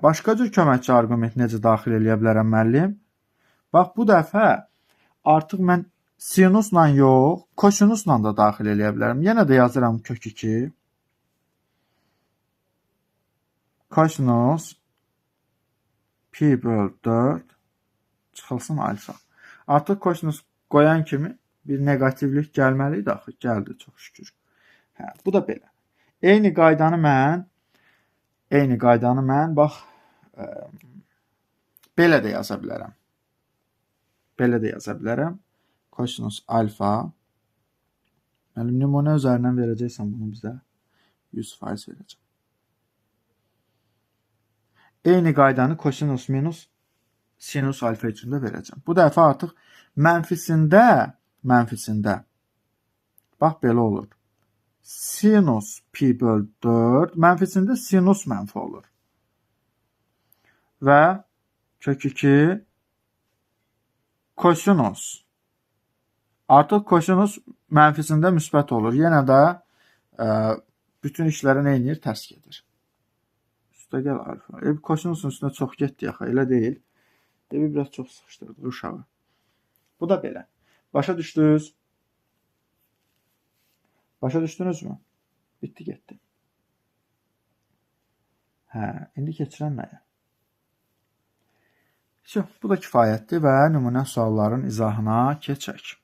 Başqa cür köməkçi arqument necə daxil eləyə bilərəm müəllim? Bax, bu dəfə artıq mən sinusla yox, kosinusla da daxil eləyə bilərəm. Yenə də yazıram kök 2. Kosinus pi böl 4 çıxılsın alfa. Artıq kosinus qoyan kimi bir negativlik gəlməli idi axı. Gəldi, çox şükür. Bu da belə. Eyni qaydanı mən bax belə də yaza bilərəm. Belə də yaza bilərəm. Kosinus alfa. Mənim nümunə üzərindən verəcəksən bunu bizə. 100% verəcəm. Eyni qaydanı kosinus minus sinus alfa üçün də verəcəm. Bu dəfə artıq mənfisində bax belə olur. Sinus pi böl 4 mənfisində sinus mənfi olur. Və kök 2 kosinus. Artıq kosinus mənfisində müsbət olur. Yenə də bütün işləri nə edir? Tərs gedir. Üstə gəl alfa. Kosinusun üstünə çox getdi yaxı, elə deyil. Biraz çox sıxışdırdı uşağı. Bu da belə. Başa düşdünüz? Başa düşdünüzmü? Bitdi, getdi. İndi keçirəm nəyə? Bu da kifayətdir və nümunə sualların izahına keçək.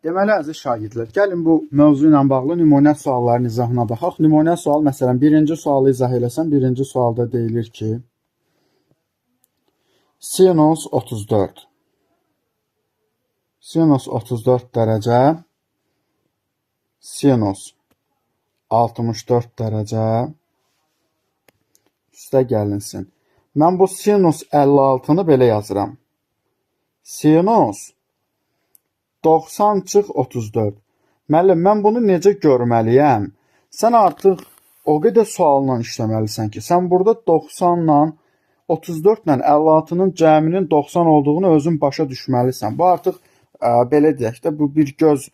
Deməli, əziz şagirdlər, gəlin bu mövzu ilə bağlı nümunə sualların izahına baxaq. Nümunə sual, məsələn, birinci sualı izah eləsəm, birinci sualda deyilir ki, sinus 34. Sinus 34 dərəcə, sinus 64 dərəcə üstə gəlinsin. Mən bu sinus 56-nı belə yazıram. Sinus 90 çıx 34. Müəllim, mən bunu necə görməliyəm? Sən artıq o qədər sualla işləməlisən ki, sən burada 90-la 34-lə 56-nın cəminin 90 olduğunu özün başa düşməlisən. Bu artıq belə deyək də, bu bir göz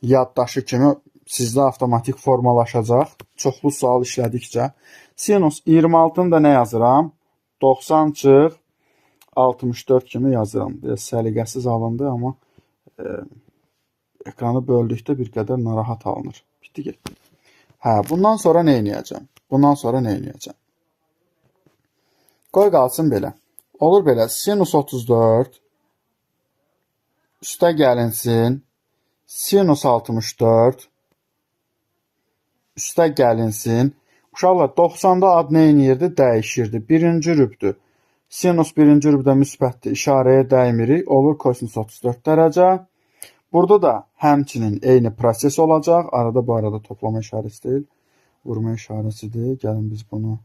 yaddaşı kimi sizdə avtomatik formalaşacaq. Çoxlu sual işlədikcə. Sinus 26-nı da nə yazıram? 90 çıx 64 kimi yazıram. Biraz səliqəsiz alındı, amma ekranı böldükdə bir qədər narahat alınır. Bitdi, getdi. Bundan sonra nə edəcəm? Qoy qalsın belə. Olur belə. Sinus 34 üstə gəlinsin. Sinus 64 üstə gəlinsin. Uşaqlar, 90-da ad nə edirdi? Dəyişirdi. Birinci rübdür. Sinus birinci rübdə müsbətdir. İşarəyə dəymirik. Olur kosinus 34 dərəcə. Burada da həmçinin eyni proses olacaq. Arada bu arada toplama işarəsi deyil. Vurma işarəsidir. Gəlin biz bunu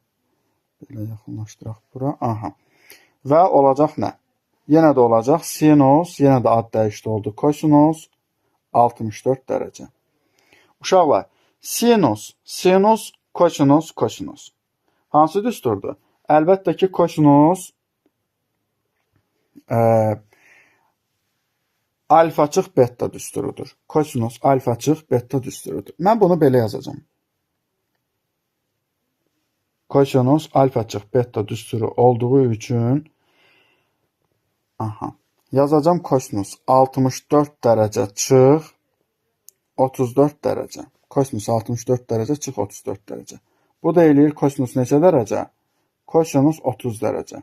belə yaxınlaşdıraq bura. Və olacaq nə? Yenə də olacaq sinus, yenə də ad dəyişdi oldu. Kosinus 64 dərəcə. Uşaqlar, sinus, kosinus. Hansı düsturdur? Əlbəttə ki, kosinus alfa çıx beta düsturudur. Kosinus alfa çıx beta düsturudur. Mən bunu belə yazacağım. Kosinus alfa çıx beta düsturu olduğu üçün yazacağım kosinus 64 dərəcə çıx 34 dərəcə. Kosinus 64 dərəcə çıx 34 dərəcə. Bu da eləyir kosinus neçə dərəcə? Kosinus 30 dərəcə.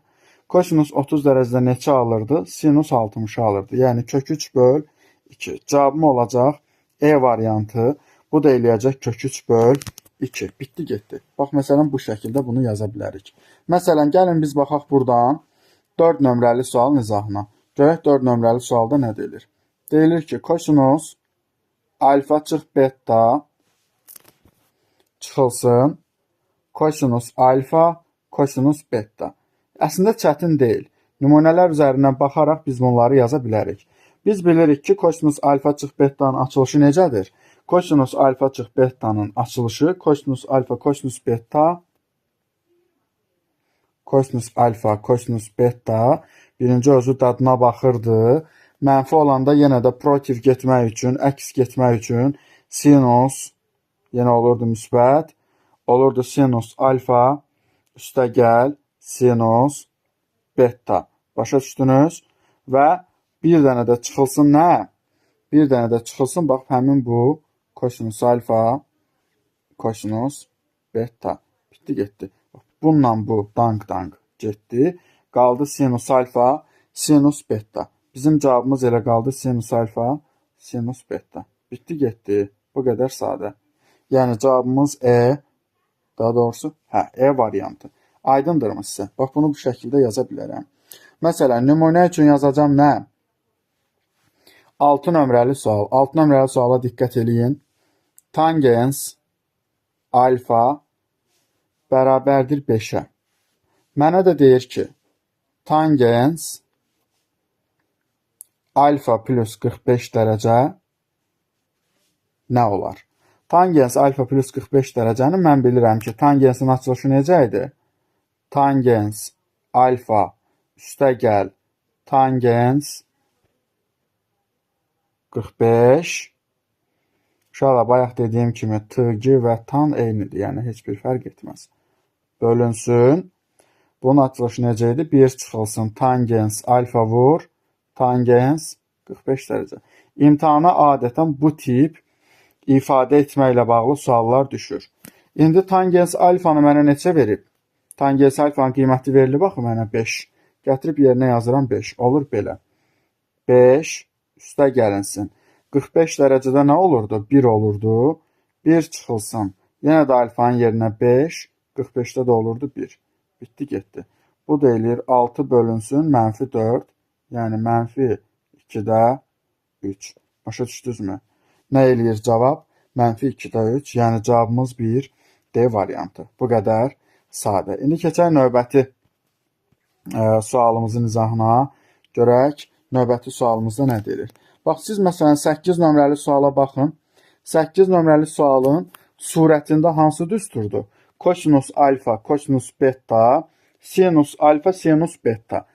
Kosinus 30 dərəcədə neçə alırdı? Sinus 60 alırdı. Yəni kök 3 böl 2. Cavabım olacaq E variantı. Bu da eləyəcək kök 3 böl 2. Bitdi, getdi. Bax, məsələn, bu şəkildə bunu yaza bilərik. Məsələn, gəlin biz baxaq buradan 4 nömrəli sualın izahına. Görək 4 nömrəli sualda nə deyilir? Deyilir ki, kosinus alfa çıx beta çıxılsın. Kosinus alfa, kosinus beta. Əslində çətin deyil. Nümunələr üzərindən baxaraq biz bunları yaza bilərik. Biz bilirik ki, kosinus alfa çıx betanın açılışı necədir? Kosinus alfa çıx betanın açılışı kosinus alfa, kosinus beta, kosinus alfa, kosinus beta birinci özü dadına baxırdı. Mənfi olanda yenə də protiv getmək üçün, əks getmək üçün sinus yenə olurdu müsbət. Olurdu sinus alfa üstə gəl sinus beta. Başa düşdünüz? Və bir dənə də çıxılsın nə? Bir dənə də çıxılsın, bax, həmin bu kosinus alfa, kosinus beta. Bitdi, getdi. Bununla bu dank getdi. Qaldı sinus alfa, sinus beta. Bizim cavabımız elə qaldı sinus alfa, sinus beta. Bitdi, getdi. Bu qədər sadə. Yəni cavabımız E, daha doğrusu, E variantı. Aydındırmı sizə? Bax, bunu bu şəkildə yaza bilərəm. Məsələn, nümunə üçün yazacağım nə? 6 nömrəli sual. 6 nömrəli suala diqqət eləyin. Tangens alfa bərabərdir 5-ə. Mənə də deyir ki, tangens alfa plus 45 dərəcə nə olar? Tangens alfa plus 45 dərəcəni mən bilirəm ki, tangensin açılışı necə idi? Tangens alfa üstə gəl tangens 45. Uşaqlar, bayaq dediyim kimi tığ və tan eynidir, yəni heç bir fərq etməz. Bölünsün. Bunun açılışı necə idi? 1 çıxılsın tangens alfa vur, tangens 45 dərəcə. İmtahana adətən bu tip ifadə etməklə bağlı suallar düşür. İndi tangens alfanı mənə neçə verib? Tangens alfanın qiyməti verilir, baxın mənə 5. Gətirib yerinə yazıram 5. Olur belə. 5 üstə gəlinsin. 45 dərəcədə nə olurdu? 1 olurdu. 1 çıxılsın. Yenə də alfanın yerinə 5. 45-də də olurdu 1. Bitdi, getdi. Bu da eləyir 6 bölünsün -4. Yəni -2-də 3. Başa düşdünüzmü? Nə eləyir cavab? -2-də 3. Yəni cavabımız 1. D variantı. Bu qədər sadə. İndi keçək növbəti sualımızın izahına. Görək, növbəti sualımızda nə deyilir? Bax, siz məsələn 8 nömrəli suala baxın. 8 nömrəli sualın surətində hansı düsturdur? Kosinus alfa, kosinus beta, sinus alfa, sinus beta.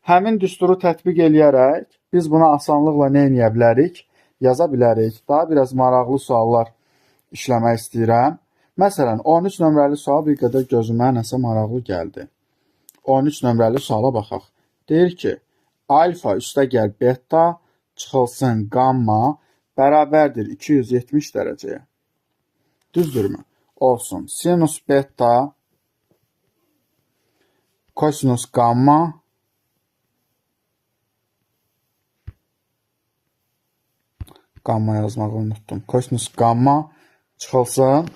Həmin düsturu tətbiq eləyərək biz buna asanlıqla nə edə bilərik? Yaza bilərik. Daha biraz maraqlı suallar işləmək istəyirəm. Məsələn, 13 nömrəli sual bir qədər gözümə nəsə maraqlı gəldi. 13 nömrəli suala baxaq. Deyir ki, alfa üstə gəl beta çıxılsın gamma bərabərdir 270 dərəcəyə. Düzdürmü? Olsun. Sinus beta kosinus gamma yazmağı unuttum. Kosinus gamma çıxılsın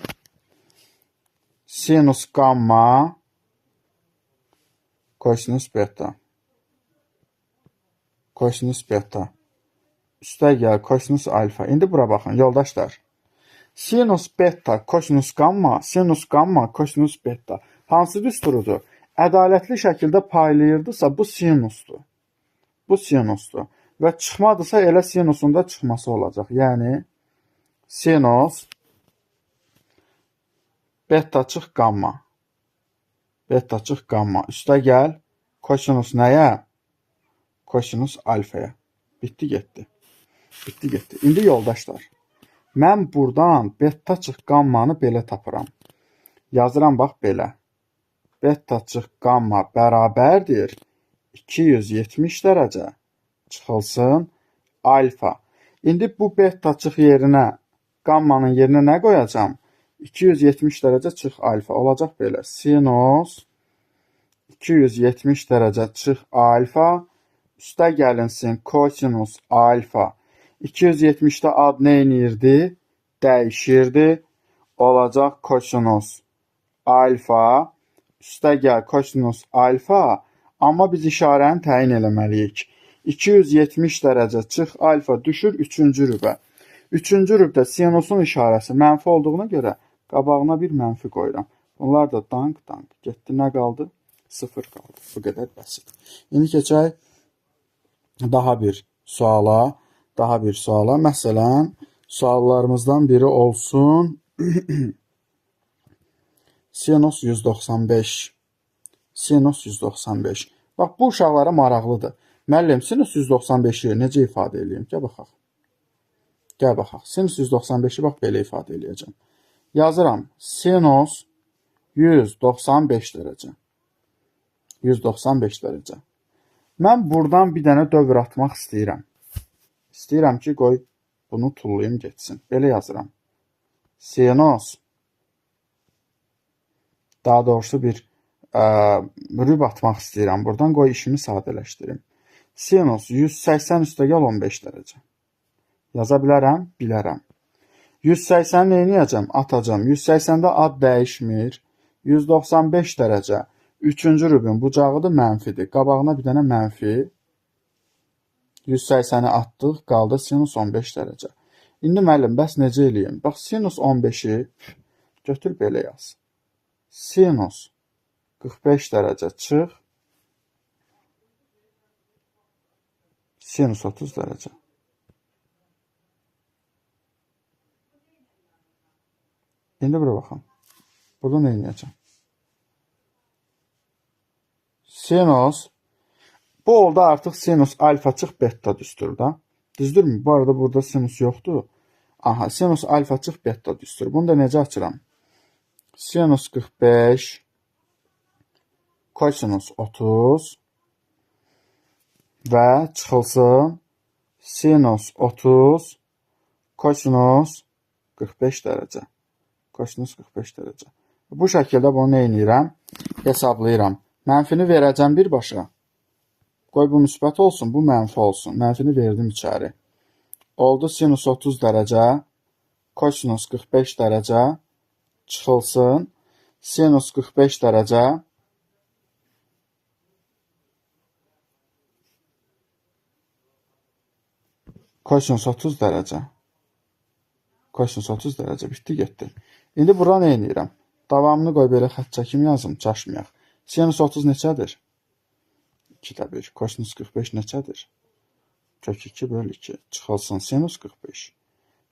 sinus gamma kosinus beta. Kosinus beta. Üstə gəl kosinus alfa. İndi bura baxın, yoldaşlar. Sinus beta kosinus gamma, sinus gamma kosinus beta. Hansı düsturudur? Ədalətli şəkildə paylayırdısa bu sinusdur. Bu sinusdur. Və çıxmadısa elə sinusun da çıxması olacaq. Yəni sinus beta çıx gamma. Beta çıx gamma. Üstə gəl kosinus nəyə? Kosinus alfaya. Bitdi, getdi. Bitdi, getdi. İndi yoldaşlar, mən buradan beta çıx gammanı belə tapıram. Yazıram bax belə. Beta çıx gamma bərabərdir 270 dərəcə çıxılsın alfa. İndi bu beta çıx yerinə, gammanın yerinə nə qoyacam? 270 dərəcə çıx alfa. Olacaq belə. Sinus 270 dərəcə çıx alfa. Üstə gəlinsin kosinus alfa. 270-də ad nə edirdi? Dəyişirdi. Olacaq kosinus alfa. Üstə gəl kosinus alfa. Amma biz işarəni təyin eləməliyik. 270 dərəcə çıx alfa düşür 3-cü rübə. 3-cü rübdə sinusun işarəsi mənfi olduğuna görə qabağına bir mənfi qoyuram. Bunlar da dank. Getdi, nə qaldı? 0 qaldı. Bu qədər bəsit. İndi keçək daha bir suala. Məsələn, suallarımızdan biri olsun sinus 195. Sinus 195. Bax, bu uşaqlara maraqlıdır. Müəllim, sinus 195-i necə ifadə edeyim? Gəl baxaq. Sinus 195-i bax, belə ifadə edəcəm. Yazıram. Sinus 195 dərəcə. 195 dərəcə. Mən buradan bir dənə dövr atmaq istəyirəm. İstəyirəm ki, qoy bunu tullayım getsin. Belə yazıram. Sinus. Daha doğrusu bir rüb atmaq istəyirəm. Buradan qoy işimi sadələşdirim. Sinus 180 üstə gəl 15 dərəcə. Yaza bilərəm? Bilərəm. 180 nə edəcəm? Atacam. 180-də ad dəyişmir. 195 dərəcə. 3-cü rübün bucağıdır, mənfidir. Qabağına bir dənə mənfi. 180-i atdıq, qaldı sinus 15 dərəcə. İndi müəllim, bəs necə eləyim? Bax, sinus 15-i götür belə yaz. Sinus 45 dərəcə çıx. Sinus 30 dərəcə. İndi bura baxın. Burada nə edəcəm? Sinus. Bu oldu artıq sinus alfa çıx beta düstur da. Düzdürmü? Bu arada burada sinus yoxdur. Aha, sinus alfa çıx beta düstur. Bunu da necə açıram? Sinus 45 kosinus 30 və çıxılsın sinus 30 kosinus 45 dərəcə. Kosinus 45 dərəcə. Bu şəkildə bunu nə edirəm? Hesablayıram. Mənfini verəcəm birbaşa. Qoy bu müsbət olsun, bu mənfi olsun. Mənfini verdim içəri. Oldu sinus 30 dərəcə, kosinus 45 dərəcə çıxılsın. Sinus 45 dərəcə kosinus 30 dərəcə. Kosinus 30 dərəcə bitdi, getdi. İndi bura nə edirəm? Davamını qoy belə xətt çəkim yazım, çaşmayaq. Sinus 30 neçədir? 2də 1. Kosinus 45 neçədir? Kök 2 bölü 2. Çıxılsın sinus 45.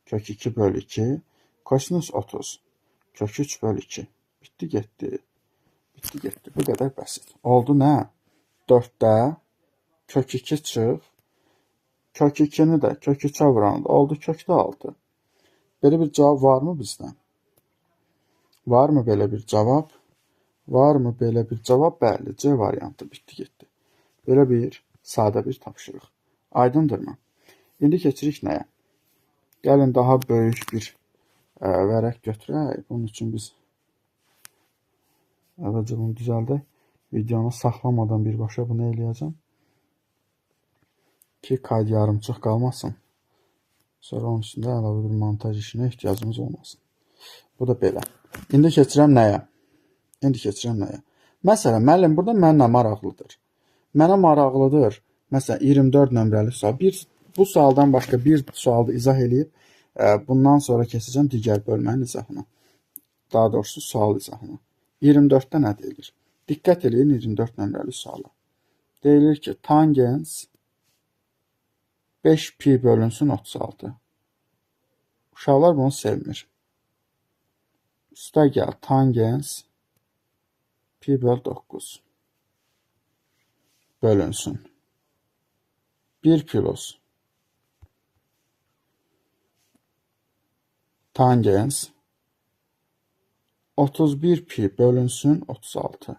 Kök 2 bölü 2. Kosinus 30. Kök 3 bölü 2. Bitdi, getdi. Bitdi, getdi. Bu qədər bəsit. Oldu nə? 4-də kök 2 çıx. Kök 2-ni də kök 3-ə vuranında oldu kökdə 6. Belə bir cavab varmı bizdən? Varmı belə bir cavab? Varmı belə bir cavab? Bəli, C variantı. Bitdi, getdi. Belə bir sadə bir tapşırıq. Aydındırmı? İndi keçirik nəyə? Gəlin daha böyük bir vərəq götürək. Bunun üçün biz əvvəlcə bunu düzəldək. Videonu saxlamadan birbaşa bunu eləyəcəm. Ki, kayd yarımçıq qalmasın. Sonra onun üstündə əlavə bir montaj işinə ehtiyacımız olmasın. Bu da belə. İndi keçirəm nəyə? Məsələn, müəllim, burada mənə maraqlıdır. Mənə maraqlıdır. Məsələn, 24 nömrəli sual. Bu sualdan başqa bir sualda izah edib, bundan sonra keçəcəm digər bölmənin izahına. Daha doğrusu sual izahına. 24-də nə deyilir? Diqqət edin 24 nömrəli suala. Deyilir ki, tangens 5 pi bölünsün 36. Uşaqlar bunu sevmir. Üstə gəl tangens pi böl 9 bölünsün 1 plus tangens 31 pi bölünsün 36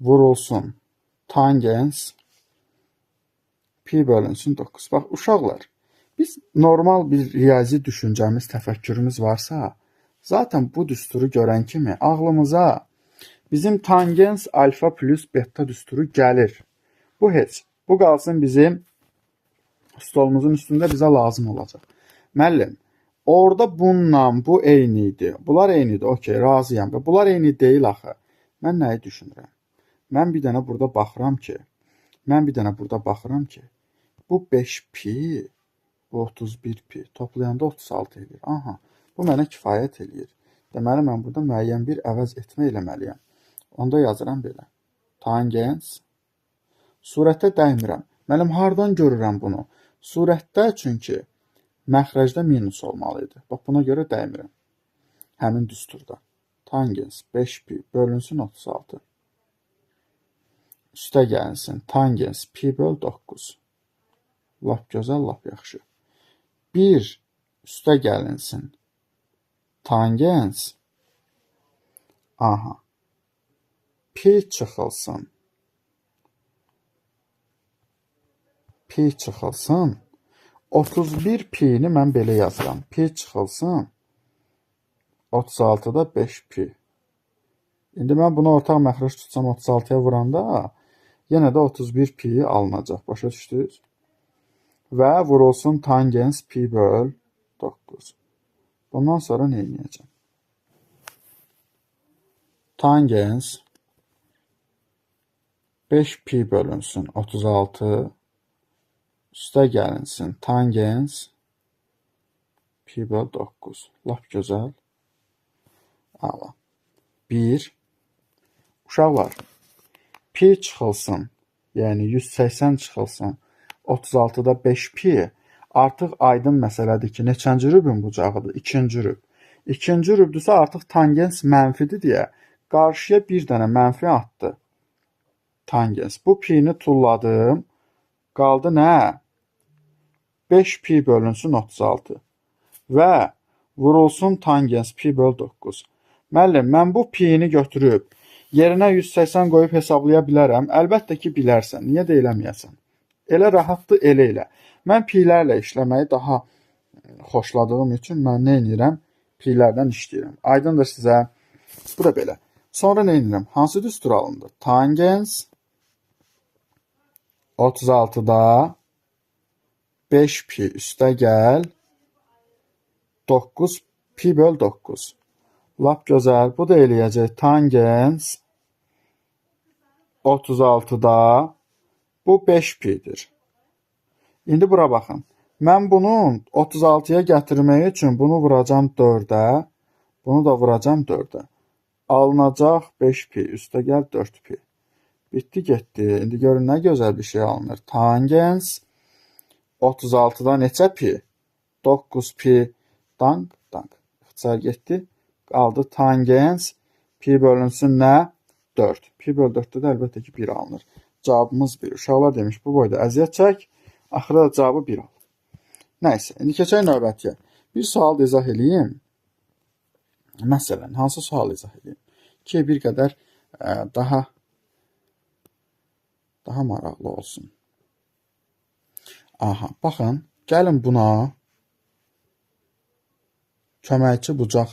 vurulsun tangens pi bölünsün 9. Bax, uşaqlar, biz normal bir riyazi düşüncəmiz, təfəkkürümüz varsa, zaten bu düsturu görən kimi ağlımıza bizim tangens alfa plus beta düsturu gəlir. Bu heç. Bu qalsın bizim stolumuzun üstündə bizə lazım olacaq. Müəllim, orada bununla bu eyni idi. Bunlar eyni idi. Okey, razıyam. Bunlar eyni deyil axı. Mən nəyi düşünürəm? Mən bir dənə burada baxıram ki, bu 5 pi, bu 31 pi toplayanda 36 edir. Aha, bu mənə kifayət edir. Deməli, mən burada müəyyən bir əvəz etmə eləməliyəm. Onda yazıram belə. Tangens. Surətdə dəymirəm. Müəllim, hardan görürəm bunu? Surətdə, çünki məxrəcdə minus olmalıydı. Bax, buna görə dəymirəm. Həmin düsturda. Tangens 5 pi bölünsün 36. Üstə gəlsin. Tangens pi böl 9. Lap gözəl, lap yaxşı. 1 üstə gəlinsin. Tangens. Aha. Pi çıxılsın. Pi çıxılsın. 31 pi-ni mən belə yazıram. Pi çıxılsın. 36-da 5 pi. İndi mən bunu ortaq məxrəc tutsam 36-ya vuranda yenə də 31 pi alınacaq. Başa düşdünüz? Və vurulsun tangens pi böl 9. Bundan sonra nə edəcəm? Tangens 5 pi bölünsün 36 üstə gəlinsin tangens pi böl 9. Lap gözəl. Ala. 1. Uşaqlar, pi çıxılsın, yəni 180 çıxılsın, 36-da 5 pi artıq aydın məsələdir ki, neçənci rübün bucağıdır? İkinci rüb. İkinci rübdürsə artıq tangens mənfidir deyə qarşıya bir dənə mənfi atdı. Tangens. Bu pi-ni tulladım. Qaldı nə? 5 pi bölünsün 36. Və vurulsun tangens pi böl 9. Müəllim, mən bu pi-ni götürüb yerinə 180 qoyub hesablaya bilərəm. Əlbəttə ki, bilərsən. Niyə də eləməyəsən? Elə rahatdır, elə. Mən pi-lərlə işləməyi daha xoşladığım üçün mən nə edirəm? Pi-lərdən işləyirəm. Aydındır sizə? Bu da belə. Sonra nə edirəm? Hansı düstur alındı? Tangens 36-da 5 pi üstə gəl 9 pi böl 9. Lap gözəl. Bu da eləyəcək tangens 36-da bu 5 pi'dir. İndi bura baxın. Mən bunun 36'ya gətirmək üçün bunu vuracam 4'ə. Bunu da vuracam 4'ə. Alınacaq 5 pi üstə gəl 4 pi. Bitdi getdi. İndi görün nə gözəl bir şey alınır. Tangens 36'da neçə pi? 9 pi. Dank, dank. İxtisar getdi. Qaldı tangens pi bölünsün nə? 4. Pi böl 4'də də əlbəttə ki 1 alınır. Cavabımız 1. Uşaqlar demiş bu boyda əziyyət çək. Axırda da cavabı 1 al. Nəysə, indi keçək növbətiyə. Bir sual izah edeyim. Məsələn, hansı sual izah edeyim? Ki bir qədər daha maraqlı olsun. Aha, baxın, gəlin buna köməkçi bucaq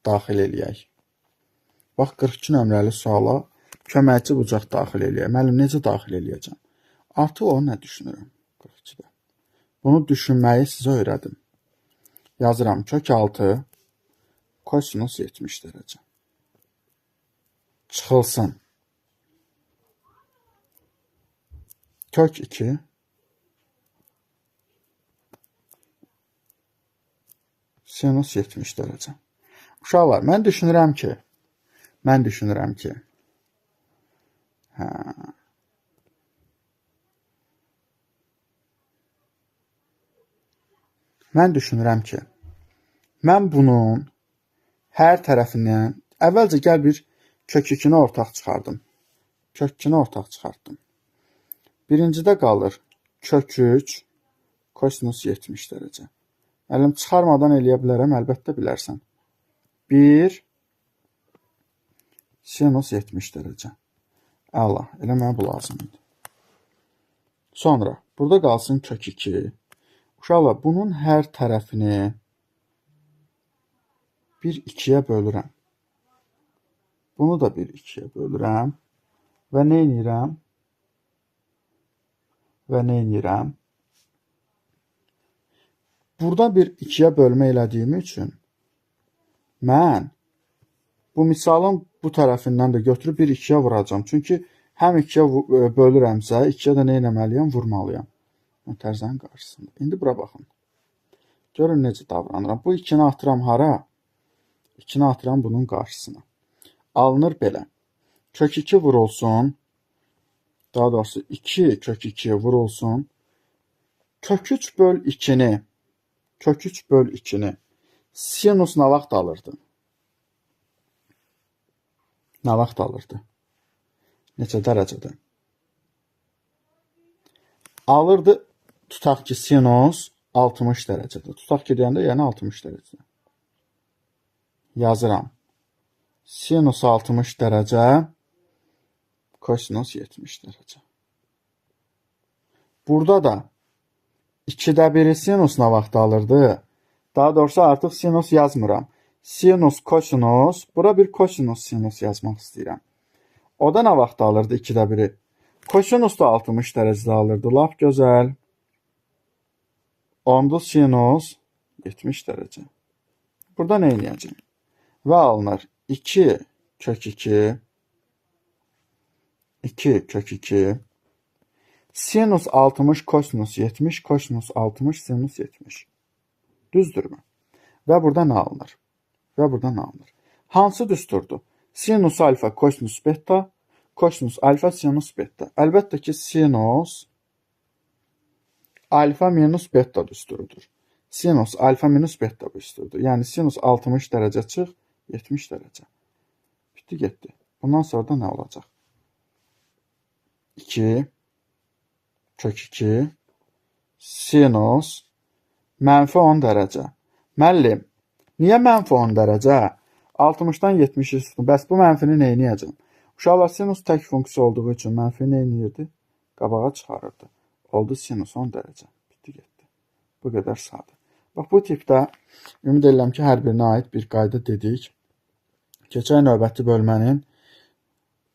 daxil eləyək. Bax, 42 nömrəli suala köməkçi bucaq daxil eləyək. Müəllim, necə daxil eləyəcəm? Artıq o nə düşünürəm? 42'də. Bunu düşünməyi sizə öyrədim. Yazıram kök 6 kosinus 70 dərəcə. Çıxılsın. Kök 2 sinus 70 dərəcə. Uşaqlar, mən düşünürəm ki, mən düşünürəm ki, mən bunun hər tərəfindən, əvvəlcə gəl bir kök 2'ni ortaq çıxardım. Kök 2'ni ortaq çıxartdım. Birincidə qalır kök 3 kosinus 70 dərəcə. Əlim çıxarmadan eləyə bilərəm, əlbəttə bilərsən. 1 sinus 70 dərəcə. Əla, elə mənə bu lazımdır. Sonra, burada qalsın kök 2. Uşaqlar, bunun hər tərəfini bir 2'yə bölürəm. Bunu da bir 2'yə bölürəm. Və nə edirəm? Burada bir 2'yə bölmə elədiyim üçün mən bu misalın bu tərəfindən də götürüb bir 2'yə vuracam. Çünki həm 2'yə bölürəmsə, 2'yə də nə eləməliyəm? Vurmalıyam. Tərzənin qarşısında. İndi bura baxın. Görün necə davranıram. Bu 2'ni atıram hara? 2'ni atıram bunun qarşısına. Alınır belə. Kök 2 vurulsun. Daha doğrusu 2 kök 2'ye vurulsun. Kök 3 böl 2'ni sinus nə vaxt alırdı? Nə vaxt alırdı? Neçə dərəcədə? Alırdı, tutaq ki sinus 60 dərəcədə. Tutaq ki deyəndə yəni 60 dərəcədə. Yazıram. Sinus 60 dərəcə, kosinus 70 dərəcə. Burada da 2'də 1'i sinus nə vaxt alırdı? Daha doğrusu artıq sinus yazmıram. Sinus, kosinus, bura bir kosinus sinus yazmaq istəyirəm. O da nə vaxt alırdı 2'də 1'i? Kosinus da 60 dərəcədə alırdı. Lap gözəl. Onda sinus 70 dərəcə. Burada nə eləyəcəm? Və alınır 2 kök 2 sinus 60 kosinus 70 kosinus 60 sinus 70. Düzdürmü? Və burada nə alınır? Hansı düsturdur? Sinus alfa kosinus beta, kosinus alfa sinus beta. Əlbəttə ki sinus alfa minus beta düsturudur. Sinus alfa minus beta düsturudur. Yəni sinus 60 dərəcə çıx 70 dərəcə. Bitdi getdi. Bundan sonra da nə olacaq? 2 kök 2 sinus mənfi 10 dərəcə. Müəllim, niyə mənfi 10 dərəcə? 60'dan 70'i tutun. Bəs bu mənfini nə edəcəm? Uşaqlar sinus tək funksiya olduğu üçün mənfi nə edirdi? Qabağa çıxarırdı. Oldu sinus 10 dərəcə. Bitdi getdi. Bu qədər sadə. Bax bu tipdə ümid edirəm ki hər birinə aid bir qayda dedik. Keçək növbəti bölmənin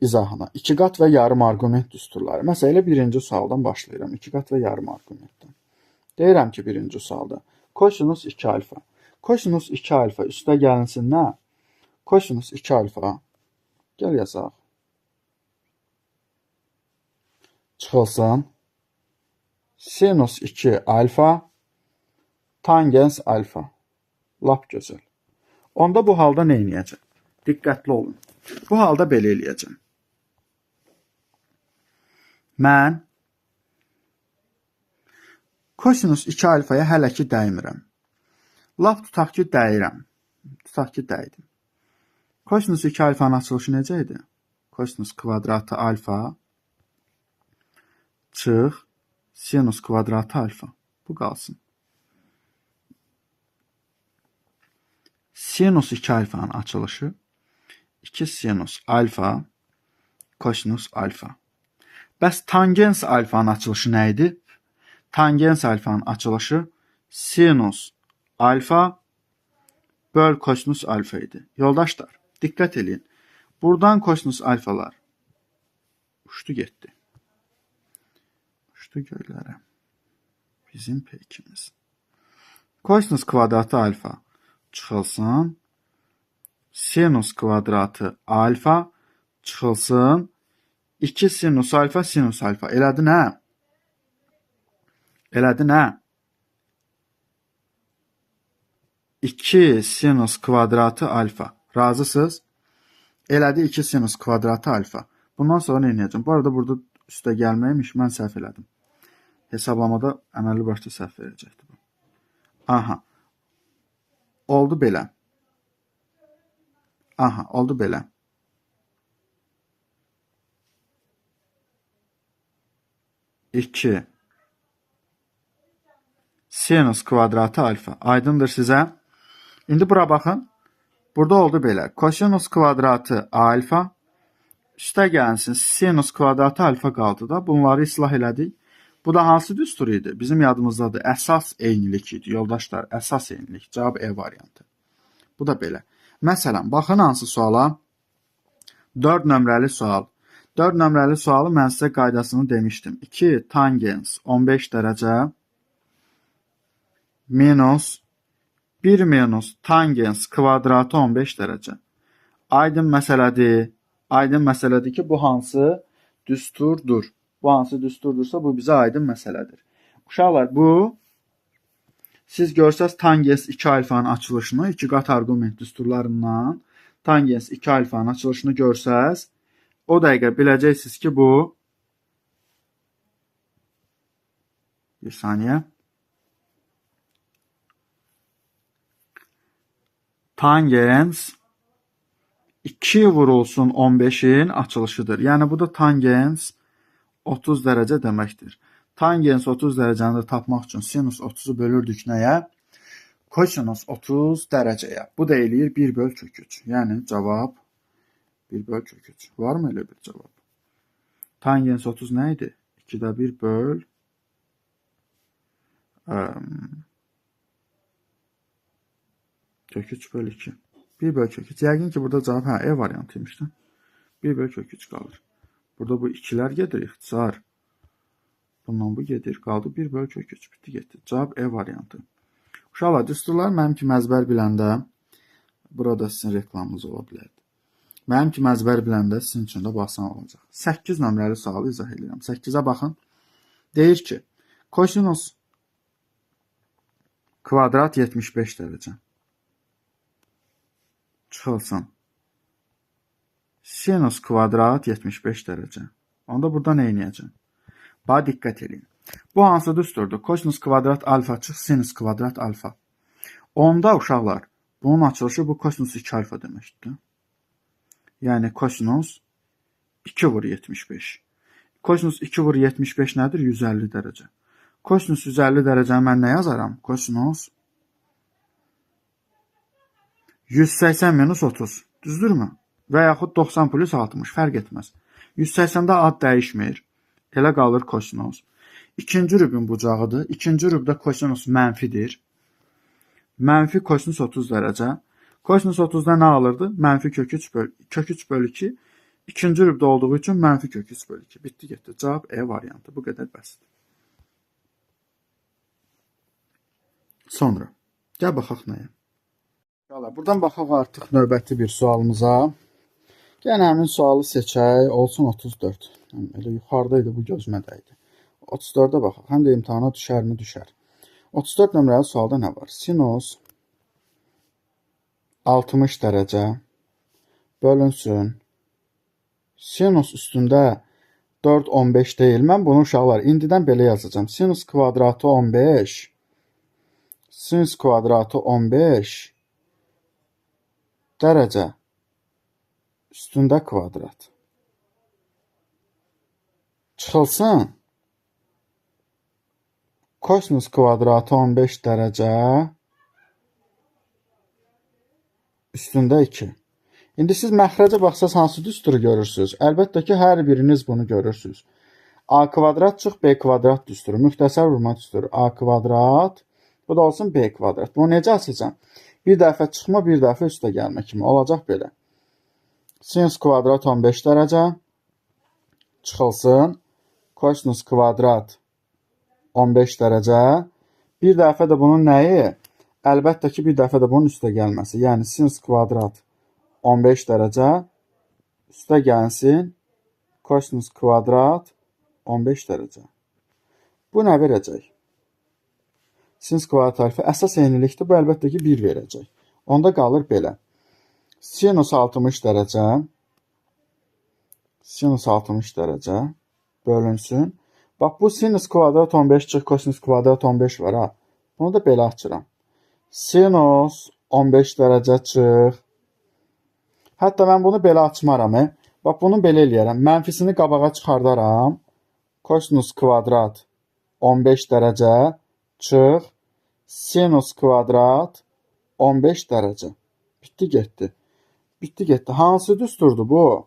izahına. 2 qat və yarım arqument düsturları. Məsələn, elə birinci sualdan başlayıram. 2 qat və yarım arqumentdən. Deyirəm ki, birinci sualda kosinus 2 alfa. Kosinus 2 alfa üstə gəlinsin nə? Kosinus 2 alfa. Gəl yazaq. Çıxılsın. Sinus 2 alfa. Tangens alfa. Lap gözəl. Onda bu halda nə edəcəm? Diqqətli olun. Bu halda belə eləyəcəm. Mən kosinus 2 alfaya hələ ki dəymirəm. Lap tutaq ki dəyirəm. Tutaq ki dəydim. Kosinus 2 alfanın açılışı necə idi? Kosinus kvadratı alfa çıx sinus kvadratı alfa. Bu qalsın. Sinus 2 alfanın açılışı 2 sinus alfa kosinus alfa. Bəs tangens alfanın açılışı nə idi? Tangens alfanın açılışı sinus alfa böl kosinus alfa idi. Yoldaşlar, diqqət edin. Buradan kosinus alfalar uçdu getdi. Uçdu göylərə. Bizim peykimiz. Kosinus kvadratı alfa çıxılsın. Sinus kvadratı alfa çıxılsın. 2 sinus alfa sinus alfa. Elədi nə? Elədi nə? 2 sinus kvadratı alfa. Razısınız? Elədi 2 sinus kvadratı alfa. Bundan sonra nə edəcəm? Bu arada burada üstə gəlməymiş. Mən səhv elədim. Hesablamada əməlli başda səhv verəcəkdi bu. Aha. Oldu belə. Aha, oldu belə. İki sinus kvadratı alfa. Aydındır sizə? İndi bura baxın. Burada oldu belə. Kosinus kvadratı alfa üstə gəlsin. Sinus kvadratı alfa qaldı da. Bunları islah elədik. Bu da hansı düstur idi? Bizim yadımızdadır. Əsas eynilik idi. Yoldaşlar, əsas eynilik. Cavab E variantı. Bu da belə. Məsələn, baxın hansı suala? 4 nömrəli sual. 4 nömrəli sualı mən sizə qaydasını demişdim. 2 tangens 15 dərəcə minus 1 minus tangens kvadratı 15 dərəcə. Aydın məsələdir. Aydın məsələdir ki, bu hansı düsturdur? Bu hansı düsturdursa bu bizə aydın məsələdir. Uşaqlar, bu siz görsəz tangens 2 alfanın açılışını 2 qat arqument düsturlarından tangens 2 alfanın açılışını görsəz, o dəqiqə biləcəksiniz ki, bu bir saniyə tangens 2 vurulsun 15'in açılışıdır. Yəni bu da tangens 30 dərəcə deməkdir. Tangens 30 dərəcəni də tapmaq üçün sinus 30'u bölürdük nəyə? Kosinus 30 dərəcəyə. Bu da eləyir 1 böl kök 3. Yəni cavab 1 böl kök 3. Var mı elə bir cavab? Tangens 30 nə idi? 2'də 1 böl kök 3 böl 2. 1 böl kök 3. Yəqin ki, burada cavab E variantıymış da. 1 böl kök 3 qalır. Burada bu 2'lər gedir, ixtisar. Bundan bu gedir, qaldı 1 böl kök 3. Bitdi, getdi. Cavab E variantı. Uşaqlar, düsturlar mənim kimi əzbər biləndə, burada sizin reklamınız ola bilərdi. Mənim kimi əzbər biləndə sizin üçün də basan olacaq. 8 nömrəli sualı izah edirəm. 8'ə baxın. Deyir ki, kosinus kvadrat 75 dərəcə. Çıxılsın. Sinus kvadrat 75 dərəcə. Onda burada nə edəcəm? Bax, diqqət edin. Bu hansı düsturdur? Kosinus kvadrat alfa çıx sinus kvadrat alfa. Onda uşaqlar, bunun açılışı bu kosinus 2 alfa deməkdir. Yəni kosinus 2 vur 75. Kosinus 2 vur 75 nədir? 150 dərəcə. Kosinus 150 dərəcəni mən nə yazaram? Kosinus 180 minus 30. Düzdürmü? Və yaxud 90 plus 60. Fərq etməz. 180'də ad dəyişmir. Elə qalır kosinus. İkinci rübün bucağıdır. İkinci rübdə kosinus mənfidir. Mənfi kosinus 30 dərəcə. Kosinus 30-da nə alırdı? Mənfi kök 3 bölü 2. İkinci rübdə olduğu üçün mənfi kök 3 bölü 2. Bitdi getdi. Cavab E variantı. Bu qədər bəsit. Sonra gəl baxaq nəyə. Buradan baxaq artıq növbəti bir sualımıza. Yenə həmin sualı seçək. Olsun 34. Elə yuxarıda idi, bu gözümə dəydi. 34-ə baxaq. Həm də imtahana düşərmi? Düşər. 34 nömrəli sualda nə var? Sinus 60 dərəcə bölünsün. Sinus üstündə 4, 15 deyil. Mən bunu uşaqlar indidən belə yazacağım. Sinus kvadratı 15. Sinus kvadratı 15 dərəcə üstündə kvadrat. Çıxılsın. Kosinus kvadratı 15 dərəcə üstündə 2. İndi siz məxrəcə baxsaz hansı düsturu görürsünüz? Əlbəttə ki, hər biriniz bunu görürsünüz. A kvadrat çıx B kvadrat düsturu. Müxtəsər vurma düsturu. A kvadrat. Bu da olsun B kvadrat. Bunu necə açacağım? Bir dəfə çıxma, bir dəfə üstə gəlmə kimi. Olacaq belə. Sinus kvadrat 15 dərəcə çıxılsın. Kosinus kvadrat 15 dərəcə. Bir dəfə də bunun nəyi? Əlbəttə ki, bir dəfə də bunun üstə gəlməsi. Yəni sinus kvadrat 15 dərəcə üstə gəlsin. Kosinus kvadrat 15 dərəcə. Bu nə verəcək? Sinus kvadrat alfa əsas eynilikdir. Bu əlbəttə ki 1 verəcək. Onda qalır belə. Sinus 60 dərəcə bölünsün. Bax, bu sinus kvadrat 15 çıx, kosinus kvadrat 15 var ha. Bunu da belə açıram. Sinus 15 dərəcə çıx. Hətta mən bunu belə açmaram. Bax, bunu belə eləyərəm. Mənfisini qabağa çıxardaram. Kosinus kvadrat 15 dərəcə çıx. Sinus kvadrat 15 dərəcə. Bitdi, getdi. Bitdi, getdi. Hansı düsturdur bu?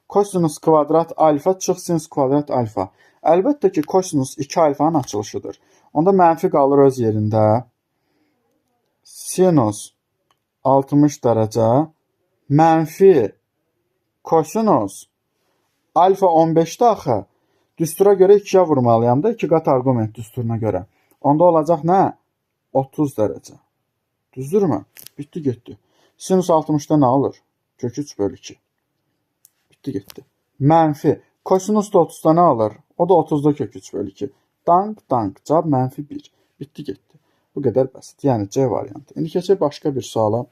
Kosinus kvadrat alfa çıx sinus kvadrat alfa. Əlbəttə ki, kosinus 2 alfanın açılışıdır. Onda mənfi qalır öz yerində. Sinus 60 dərəcə mənfi kosinus alfa 15'də axı. Düstura görə 2'yə vurmalıyam da 2 qat arqument düsturuna görə. Onda olacaq nə? 30 dərəcə. Düzdürmü? Bitdi, getdi. Sinus 60'da nə olur? Kök 3 bölü 2. Bitdi, getdi. Mənfi. Kosinus da 30'da nə alır? O da 30'da kök 3 bölü 2. Dank, dank. Cavab mənfi 1. Bitdi, getdi. Bu qədər bəsit. Yəni C variantı. İndi keçək başqa bir suala.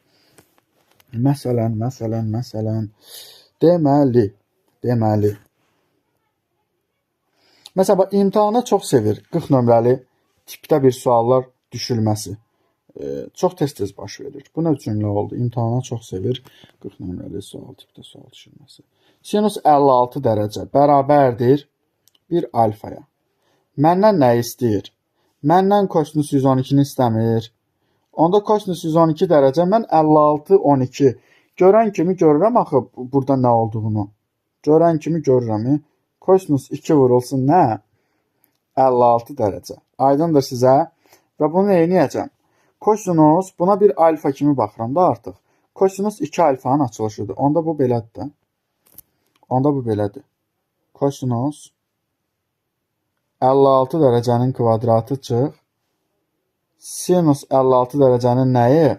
Məsələn. Deməli. Məsələn, imtahana çox sevir 40 nömrəli tipdə bir suallar düşülməsi. Çox tez-tez baş verir. Bu nə cümlə oldu? İmtahana çox sevir 40 nömrəli tipdə sual düşülməsi. Sinus 56 dərəcə bərabərdir bir alfaya. Məndən nə istəyir? Məndən kosinus 112'ni istəmir. Onda kosinus 112 dərəcə, mən 56, 12. Görən kimi görürəm axı burada nə olduğunu. Görən kimi görürəm. Kosinus 2 vurulsun nə? 56 dərəcə. Aydındır sizə? Və bunu neyniyəcəm? Kosinus, buna bir alfa kimi baxıram da artıq. Kosinus 2 alfanın açılışıdır. Onda bu belədir də. Onda bu belədir. Kosinus 56 dərəcənin kvadratı çıx. Sinus 56 dərəcənin nəyi?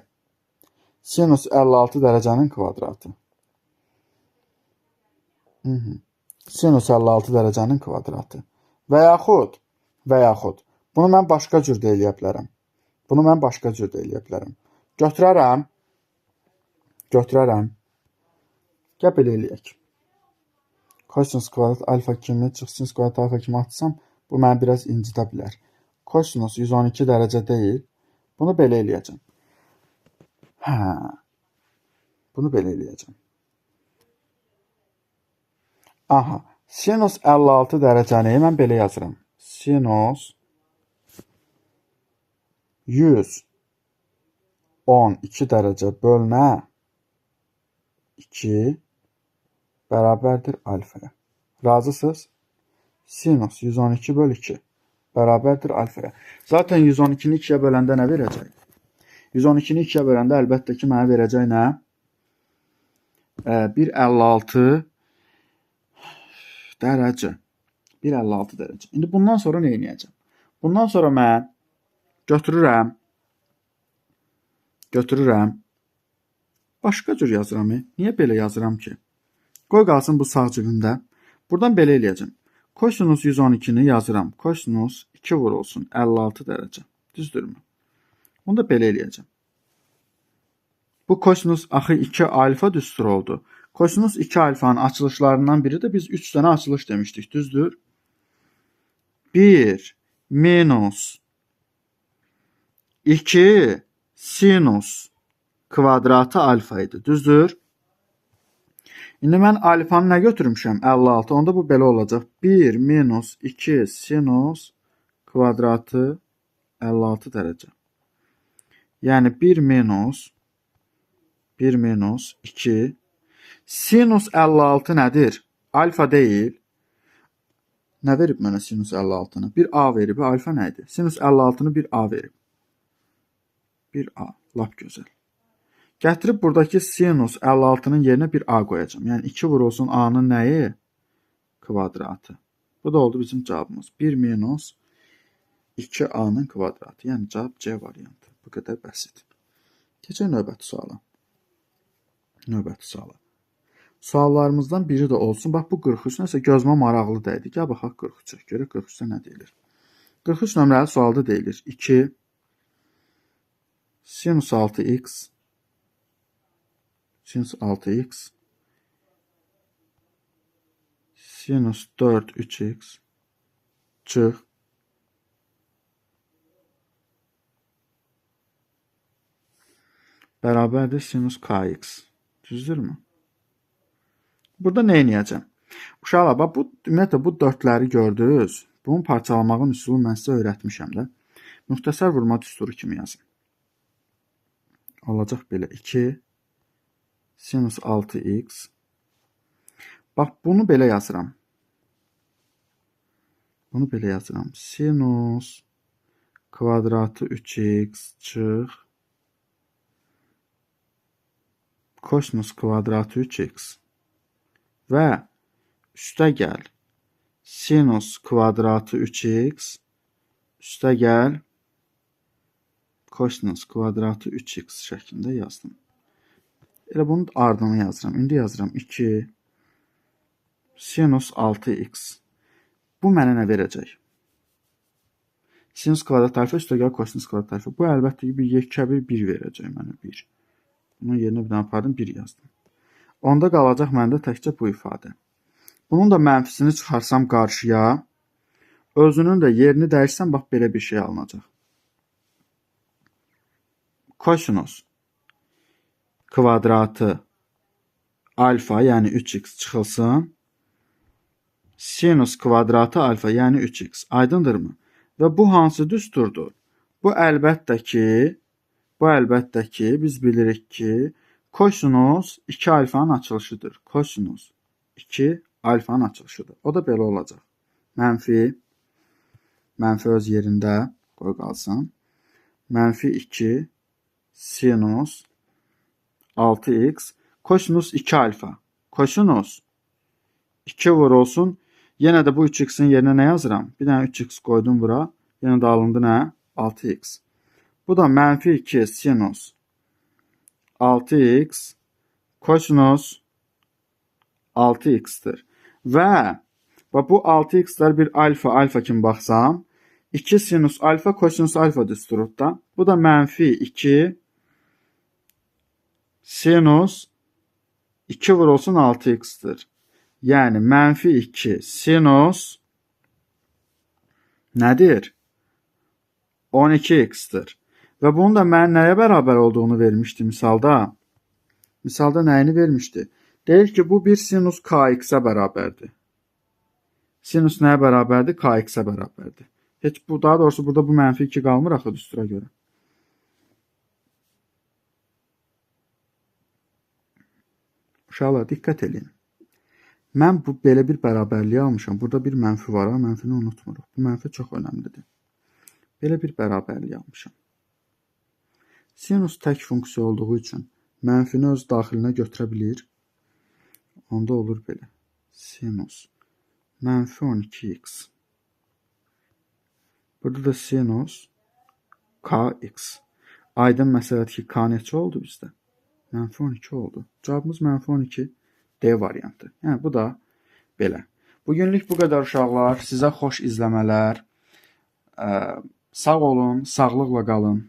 Sinus 56 dərəcənin kvadratı. Sinus 56 dərəcənin kvadratı. Və yaxud. Bunu mən başqa cür də eləyə bilərəm. Götürərəm. Gəl belə eləyək. Kosinus kvadrat alfa kimi çıx, sinus kvadrat alfa kimi atsam, bu məni biraz incidə bilər. Kosinus 112 dərəcə deyil. Bunu belə eləyəcəm. Bunu belə eləyəcəm. Aha. Sinus 56 dərəcəni mən belə yazıram. Sinus 112 dərəcə bölünə 2 bərabərdir alfaya. Razısınız? Sinus 112 bölü 2 bərabərdir alfaya. Zaten 112'ni 2'yə böləndə nə verəcək? 112-ni 2-yə böləndə əlbəttə ki, mənə verəcək nə? 1,56 dərəcə. 1,56 dərəcə. İndi bundan sonra nə edəcəm? Bundan sonra mən götürürəm. Başqa cür yazıram. Niyə belə yazıram ki? Qoy qalsın bu sağ cibimdə. Buradan belə eləyəcəm. Kosinus 112-ni yazıram. Kosinus 2 vurulsun 56 dərəcə. Düzdürmü? Bunu da belə eləyəcəm. Bu kosinus axı 2 alfa düstur oldu. Kosinus 2 alfanın açılışlarından biri də biz 3 dənə açılış demişdik. Düzdür? 1 minus 2 sinus kvadratı alfa idi. Düzdür? İndi mən alfanı nə götürmüşəm? 56. Onda bu belə olacaq. 1 minus 2 sinus kvadratı 56 dərəcə. Yəni 1 minus 2 sinus 56 nədir? Alfa deyil. Nə verib mənə sinus 56-nı? 1A verib. Alfa nə idi? Sinus 56-nı 1A verib. 1A. Lap gözəl. Gətirib buradakı sinus 56-nın yerinə 1A qoyacağım. Yəni 2 vurulsun A-nın nəyi? Kvadratı. Bu da oldu bizim cavabımız. 1 minus 2A-nın kvadratı. Yəni cavab C variantı. Bu qədər bəsit. Keçək növbəti suala. Suallarımızdan biri də olsun. Bax, bu 43 nəsə gözümə maraqlı da idi. Gəl baxaq 43-ə. Görək 43-də nə deyilir. 43 nömrəli sualda deyilir. 2 sinus 6x sinus 4 3x çıx bərabərdir sinus kx. Düzdürmü? Burada nə edəcəm? Uşaqlar, bax, ümumiyyətlə, bu 4-ləri gördünüz. Bunun parçalamağın üsulunu mən sizə öyrətmişəm də. Müxtəsər vurma düsturu kimi yazın. Olacaq belə 2 sinus 6x. Bax, bunu belə yazıram. Sinus kvadratı 3x çıx kosinus kvadratı 3x və üstə gəl sinus kvadratı 3x üstə gəl kosinus kvadratı 3x şəklində yazdım. Elə bunun ardını yazıram. İndi yazıram 2 sinus 6x. Bu mənə nə verəcək? Sinus kvadrat alfa üstə gəl kosinus kvadrat alfa. Bu əlbəttə ki, bir yekəbir 1 verəcək mənə 1. Bunun yerinə bir dənə apardım, 1 yazdım. Onda qalacaq məndə təkcə bu ifadə. Bunun da mənfisini çıxarsam qarşıya, özünün də yerini dəyişsəm, bax, belə bir şey alınacaq. Kosinus kvadratı alfa, yəni 3x çıxılsın. Sinus kvadratı alfa, yəni 3x. Aydındırmı? Və bu hansı düsturdur? Bu əlbəttə ki, biz bilirik ki, kosinus 2 alfanın açılışıdır. Kosinus 2 alfanın açılışıdır. O da belə olacaq. Mənfi öz yerində qoy qalsın. Mənfi 2 sinus 6x kosinus 2 alfa. Kosinus 2 vurulsun. Yenə də bu 3x'in yerinə nə yazıram? Bir dənə 3x qoydum bura. Yenə də alındı nə? 6x. Bu da mənfi 2 sinus 6x kosinus 6x'tir. Və bu 6x'lər bir alfa kimi baxsam, 2 sinus alfa kosinus alfa düsturunda. Bu da mənfi 2 sinus 2 vurulsun 6x'tir. Yəni mənfi 2 sinus nədir? 12x'tir. Və bunun da mən nəyə bərabər olduğunu vermişdi misalda. Misalda nəyini vermişdi? Deyir ki, bu bir sinus kx-ə bərabərdir. Sinus nəyə bərabərdir? Kx-ə bərabərdir. Daha doğrusu burada bu mənfi 2 qalmır axı düstura görə. Uşaqlar, diqqət edin. Mən bu belə bir bərabərliyi almışam. Burada bir mənfi var, mənfini unutmuruq. Bu mənfi çox önəmlidir. Belə bir bərabərliyi almışam. Sinus tək funksiya olduğu üçün mənfini öz daxilinə götürə bilir. Onda olur belə. Sinus mənfi 12x. Burada da sinus kx. Aydın məsələdir ki, k neçə oldu bizdə? Mənfi 12 oldu. Cavabımız mənfi 12 D variantı. Yəni bu da belə. Bugünlük bu qədər uşaqlar. Sizə xoş izləmələr. Sağ olun, sağlıqla qalın.